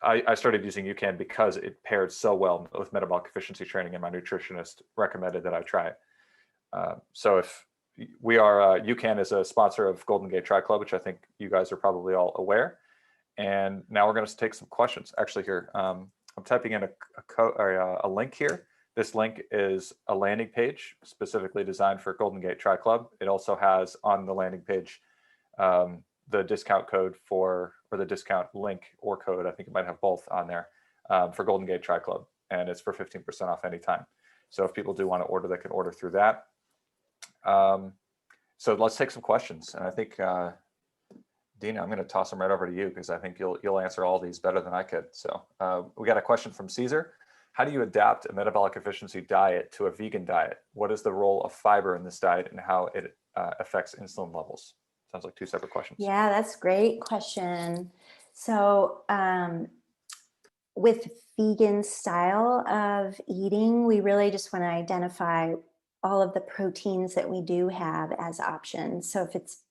I started using UCAN because it paired so well with metabolic efficiency training, and my nutritionist recommended that I try it. So if we are, UCAN is a sponsor of Golden Gate Tri Club, which I think you guys are probably all aware. And now we're going to take some questions. Actually, here, I'm typing in a link here. This link is a landing page specifically designed for Golden Gate Tri Club. It also has on the landing page the discount code or the discount link or code. I think it might have both on there for Golden Gate Tri Club, and it's for 15% off anytime. So if people do want to order, they can order through that. So let's take some questions, and I think Dina, I'm going to toss them right over to you because I think you'll answer all these better than I could. So we got a question from Caesar. How do you adapt a metabolic efficiency diet to a vegan diet? What is the role of fiber in this diet and how it affects insulin levels? Sounds like two separate questions. Yeah, that's a great question. So with vegan style of eating, we really just want to identify all of the proteins that we do have as options. So if it's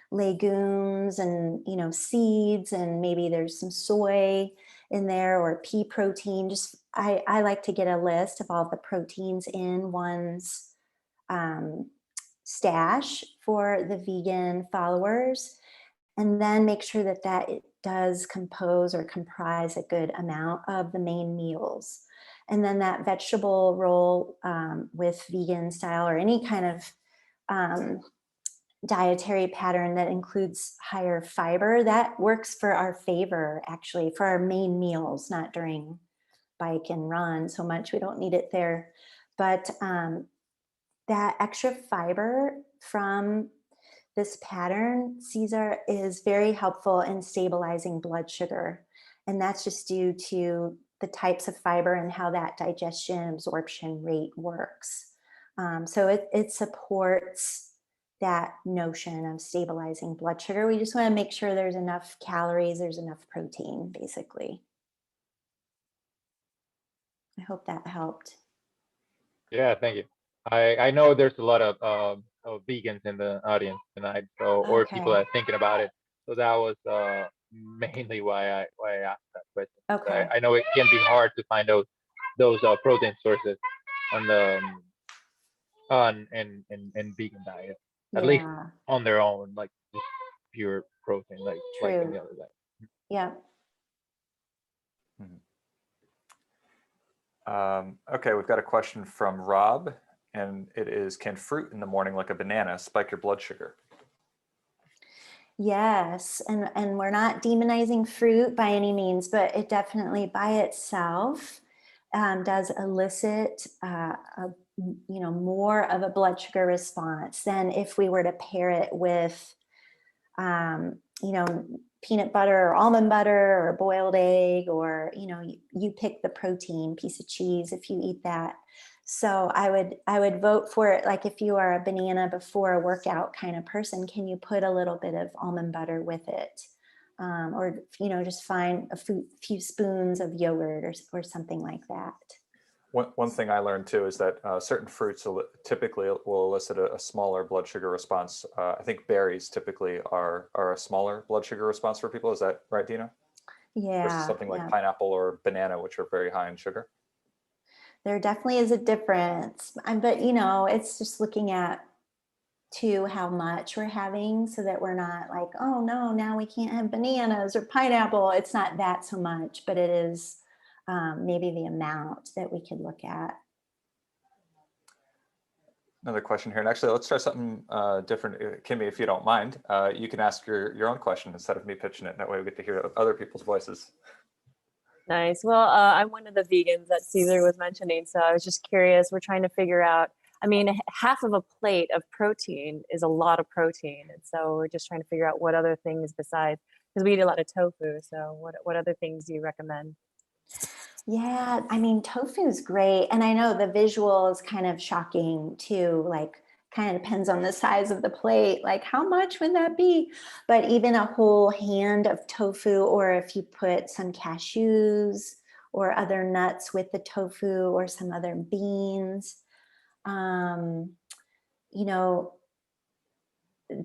legumes and seeds, and maybe there's some soy in there or pea protein, just I like to get a list of all the proteins in one's stash for the vegan followers, and then make sure that it does compose or comprise a good amount of the main meals. And then that vegetable roll with vegan style or any kind of dietary pattern that includes higher fiber, that works for our favor, actually, for our main meals, not during bike and run so much. We don't need it there. But that extra fiber from this pattern, Caesar, is very helpful in stabilizing blood sugar. And that's just due to the types of fiber and how that digestion absorption rate works. So it supports that notion of stabilizing blood sugar. We just want to make sure there's enough calories, there's enough protein, basically. I hope that helped. Yeah, thank you. I know there's a lot of vegans in the audience tonight, so or people that are thinking about it. So that was mainly why I asked that question. Okay. I know it can be hard to find those protein sources on the in vegan diet, at least on their own, like just pure protein, like in the other diet. Yeah. Okay, we've got a question from Rob, and it is, can fruit in the morning like a banana spike your blood sugar? Yes, and we're not demonizing fruit by any means, but it definitely by itself does elicit more of a blood sugar response than if we were to pair it with peanut butter or almond butter or boiled egg, or you pick the protein, piece of cheese if you eat that. So I would vote for it. Like if you are a banana before a workout kind of person, can you put a little bit of almond butter with it? Or, just find a few spoons of yogurt or something like that. One thing I learned too is that certain fruits typically will elicit a smaller blood sugar response. I think berries typically are a smaller blood sugar response for people. Is that right, Dina? Versus Yeah, something like yeah. pineapple or banana, which are very high in sugar. There definitely is a difference. But, it's just looking at to how much we're having so that we're not like, oh no, now we can't have bananas or pineapple. It's not that so much, but it is maybe the amount that we could look at. Another question here, and actually let's try something different. Kimmy, if you don't mind, you can ask your own question instead of me pitching it. That way we get to hear other people's voices. Nice. Well, I'm one of the vegans that Caesar was mentioning, so I was just curious. We're trying to figure out, I mean, half of a plate of protein is a lot of protein. And so we're just trying to figure out what other things besides, because we eat a lot of tofu. So what other things do you recommend? Yeah, I mean, tofu is great. And I know the visual is kind of shocking too, like kind of depends on the size of the plate, like how much would that be? But even a whole hand of tofu, or if you put some cashews or other nuts with the tofu or some other beans, um, you know,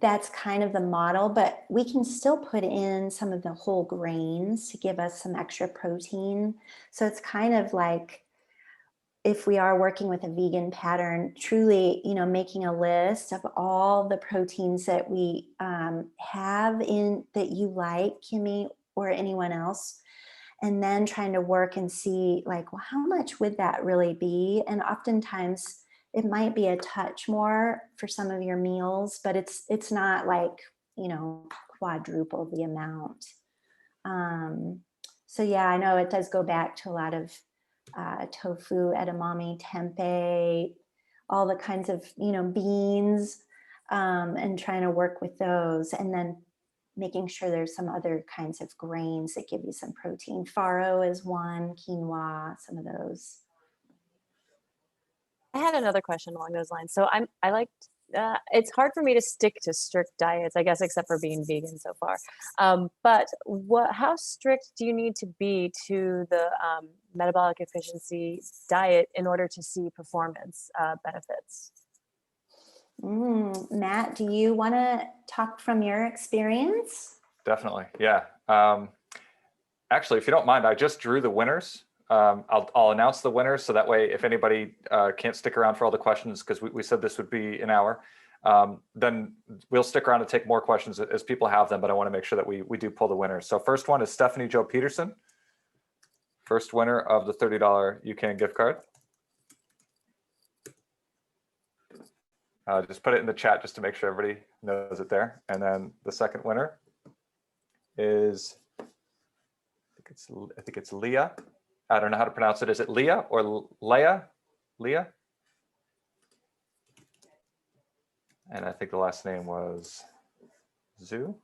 that's kind of the model, but we can still put in some of the whole grains to give us some extra protein. So it's kind of like, if we are working with a vegan pattern, truly, making a list of all the proteins that we have in that you like, Kimmy, or anyone else, and then trying to work and see like, well, how much would that really be? And oftentimes it might be a touch more for some of your meals, but it's not like, quadruple the amount. So yeah, I know it does go back to a lot of tofu, edamame, tempeh, all the kinds of, beans, and trying to work with those. And then making sure there's some other kinds of grains that give you some protein. Farro is one, quinoa, some of those. I had another question along those lines. So I like, it's hard for me to stick to strict diets, I guess, except for being vegan so far. But how strict do you need to be to the metabolic efficiency diet in order to see performance benefits? Matt, do you want to talk from your experience? Definitely, yeah. Actually, if you don't mind, I just drew the winners. I'll announce the winners so that way if anybody can't stick around for all the questions, because we said this would be an hour, then we'll stick around to take more questions as people have them, but I want to make sure that we do pull the winners. So first one is Stephanie Joe Peterson, first winner of the $30 UCAN gift card. Just put it in the chat just to make sure everybody knows it there. And then the second winner is, I think it's Leah. I don't know how to pronounce it. Is it Leah or Leah? Leah? And I think the last name was Zhu.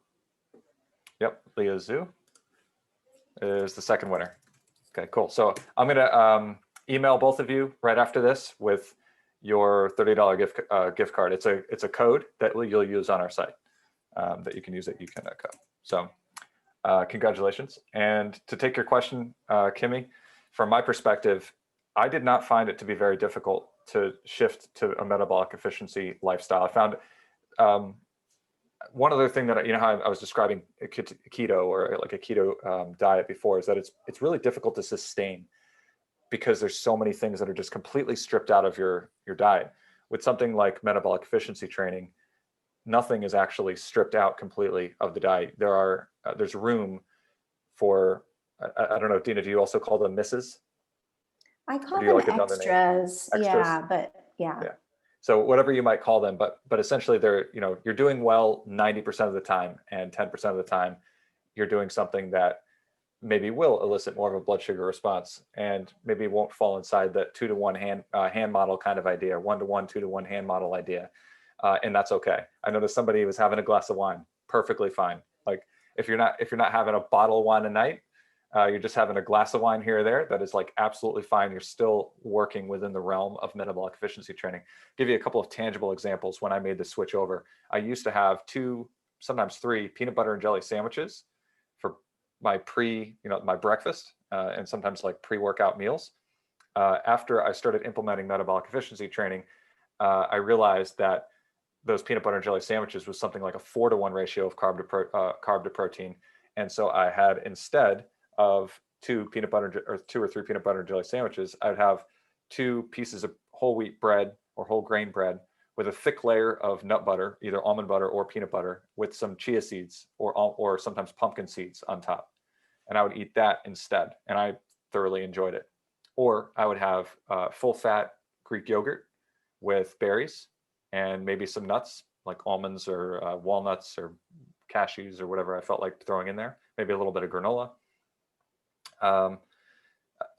Yep, Leah Zhu is the second winner. Okay, cool. So I'm gonna email both of you right after this with your $30 gift card. It's a code that you'll use on our site that you can use at UCAN.co. So congratulations. And to take your question, Kimmy, from my perspective, I did not find it to be very difficult to shift to a metabolic efficiency lifestyle. I found one other thing that, how I was describing keto or like a keto diet before, is that it's really difficult to sustain because there's so many things that are just completely stripped out of your diet. With something like metabolic efficiency training, nothing is actually stripped out completely of the diet. There's room for, I don't know, Dina, do you also call them misses? I call them extras. Yeah, but yeah. So whatever you might call them, but essentially they're, you're doing well 90% of the time, and 10% of the time you're doing something that maybe will elicit more of a blood sugar response and maybe won't fall inside that 2-to-1 hand model kind of idea, 1-to-1, 2-to-1 hand model idea. And that's okay. I noticed somebody was having a glass of wine, perfectly fine. Like if you're not having a bottle of wine a night, You're just having a glass of wine here or there. That is like absolutely fine. You're still working within the realm of metabolic efficiency training. Give you a couple of tangible examples. When I made the switch over, I used to have 2, sometimes 3 peanut butter and jelly sandwiches for my my breakfast, and sometimes like pre-workout meals. After I started implementing metabolic efficiency training, I realized that those peanut butter and jelly sandwiches was something like a 4-to-1 ratio of carb to protein. And so I had, instead of 2 or 3 peanut butter and jelly sandwiches, I would have 2 pieces of whole wheat bread or whole grain bread with a thick layer of nut butter, either almond butter or peanut butter, with some chia seeds or sometimes pumpkin seeds on top. And I would eat that instead. And I thoroughly enjoyed it. Or I would have full fat Greek yogurt with berries and maybe some nuts like almonds or walnuts or cashews or whatever I felt like throwing in there. Maybe a little bit of granola.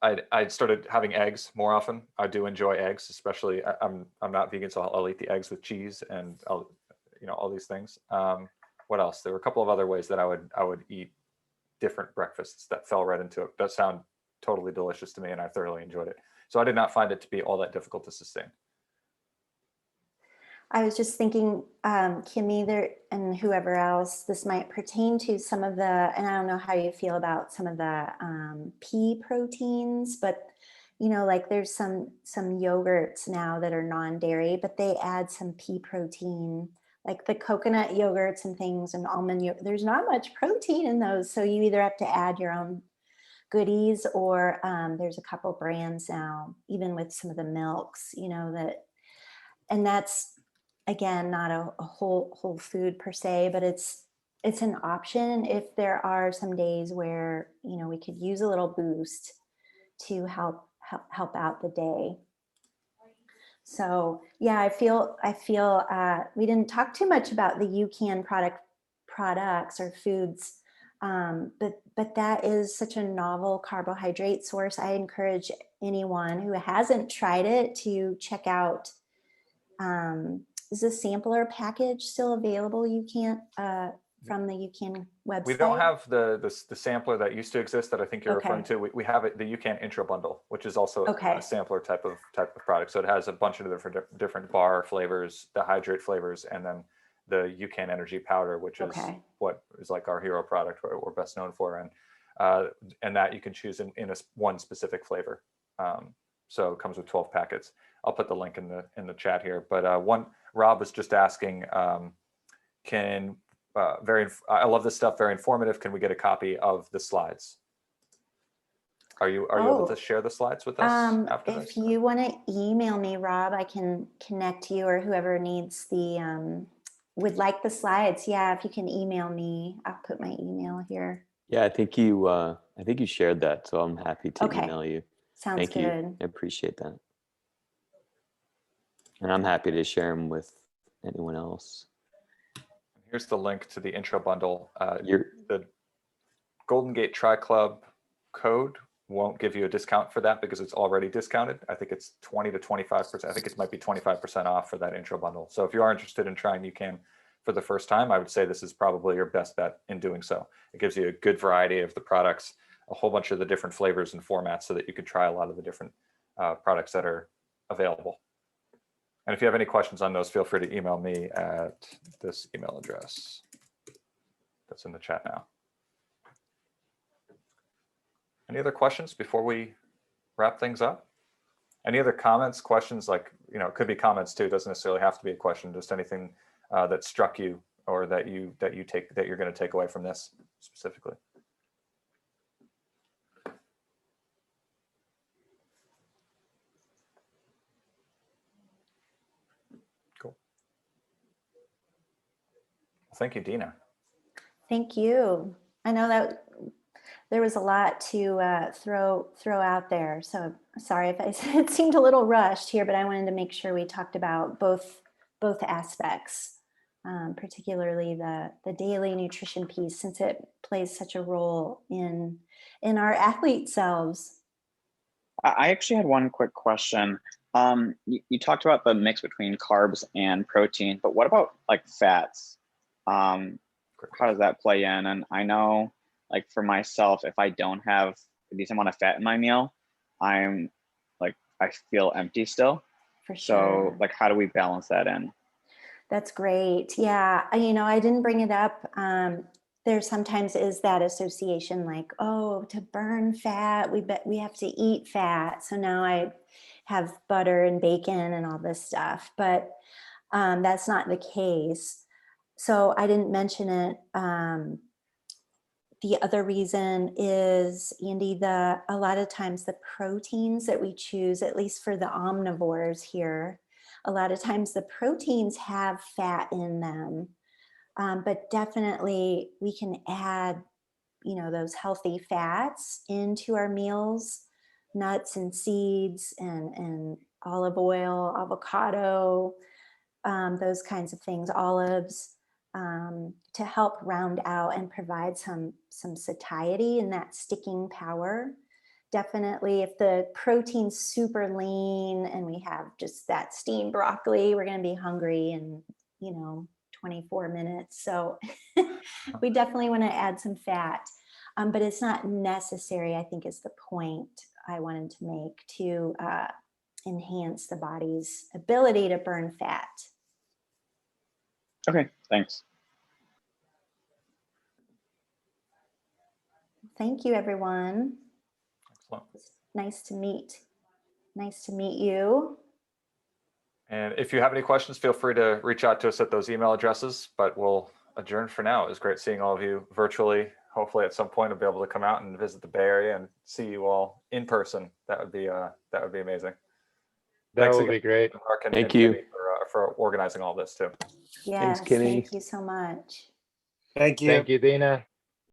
I started having eggs more often. I do enjoy eggs, especially I'm not vegan, so I'll eat the eggs with cheese and all these things. What else? There were a couple of other ways that I would eat different breakfasts that fell right into it. That sound totally delicious to me, and I thoroughly enjoyed it. So I did not find it to be all that difficult to sustain. I was just thinking, Kimmy, there and whoever else, this might pertain to some of the, and I don't know how you feel about some of the pea proteins, but like there's some yogurts now that are non-dairy, but they add some pea protein, like the coconut yogurts and things, and almond yogurt. There's not much protein in those, so you either have to add your own goodies, or there's a couple brands now, even with some of the milks, and that's, again, not a whole food per se, but it's an option if there are some days where we could use a little boost to help out the day. So yeah, I feel we didn't talk too much about the UCAN products or foods, but that is such a novel carbohydrate source. I encourage anyone who hasn't tried it to check out. Is the sampler package still available? From the UCAN website? We don't have the sampler that used to exist that I think you're Okay. referring to. We have the UCAN Intro Bundle, which is also Okay. a sampler type of product. So it has a bunch of different bar flavors, the hydrate flavors, and then the UCAN Energy Powder, which is what is like our hero product, what we're best known for, and that you can choose in one specific flavor. So it comes with 12 packets. I'll put the link in the chat here. But Rob was just asking, I love this stuff, very informative. Can we get a copy of the slides? Are you able to share the slides with us after this? If you want to email me, Rob, I can connect you, or whoever needs would like the slides. Yeah, if you can email me, I'll put my email here. Yeah, I think you shared that, so I'm happy to email you. Sounds Thank good. you. I appreciate that. And I'm happy to share them with anyone else. Here's the link to the intro bundle. The Golden Gate Tri Club code won't give you a discount for that because it's already discounted. I think it's 20 to 25%. I think it might be 25% off for that intro bundle. So if you are interested in trying UCAN for the first time, I would say this is probably your best bet in doing so. It gives you a good variety of the products, a whole bunch of the different flavors and formats so that you can try a lot of the different products that are available. And if you have any questions on those, feel free to email me at this email address that's in the chat now. Any other questions before we wrap things up? Any other comments, questions? Like, it could be comments too. It doesn't necessarily have to be a question. Just anything that struck you or that you're going to take away from this specifically. Cool. Thank you, Dina. Thank you. I know that there was a lot to throw out there. So sorry if it seemed a little rushed here, but I wanted to make sure we talked about both aspects, particularly the daily nutrition piece, since it plays such a role in our athlete selves. I actually had one quick question. You talked about the mix between carbs and protein, but what about like fats? How does that play in? And I know like for myself, if I don't have a decent amount of fat in my meal, I'm like, I feel empty still. For So sure. like, how do we balance that in? That's great. Yeah. I didn't bring it up. There sometimes is that association like, oh, to burn fat, we have to eat fat. So now I have butter and bacon and all this stuff, but that's not the case. So I didn't mention it. The other reason is, Andy, a lot of times the proteins that we choose, at least for the omnivores here, a lot of times the proteins have fat in them, but definitely we can add, those healthy fats into our meals, nuts and seeds and olive oil, avocado, those kinds of things, olives, to help round out and provide some satiety and that sticking power. Definitely, if the protein's super lean and we have just that steamed broccoli, we're going to be hungry in 24 minutes. So we definitely want to add some fat, but it's not necessary, I think, is the point I wanted to make, to enhance the body's ability to burn fat. Okay, thanks. Thank you, everyone. Excellent. It's nice to meet you. And if you have any questions, feel free to reach out to us at those email addresses, but we'll adjourn for now. It was great seeing all of you virtually. Hopefully at some point I'll be able to come out and visit the Bay Area and see you all in person. That would be amazing. That Thanks would again, be great. Mark and Thank you. Kenny, for organizing all this too. Yes, Kenny. thank you so much. Thank you. Thank you, Dina.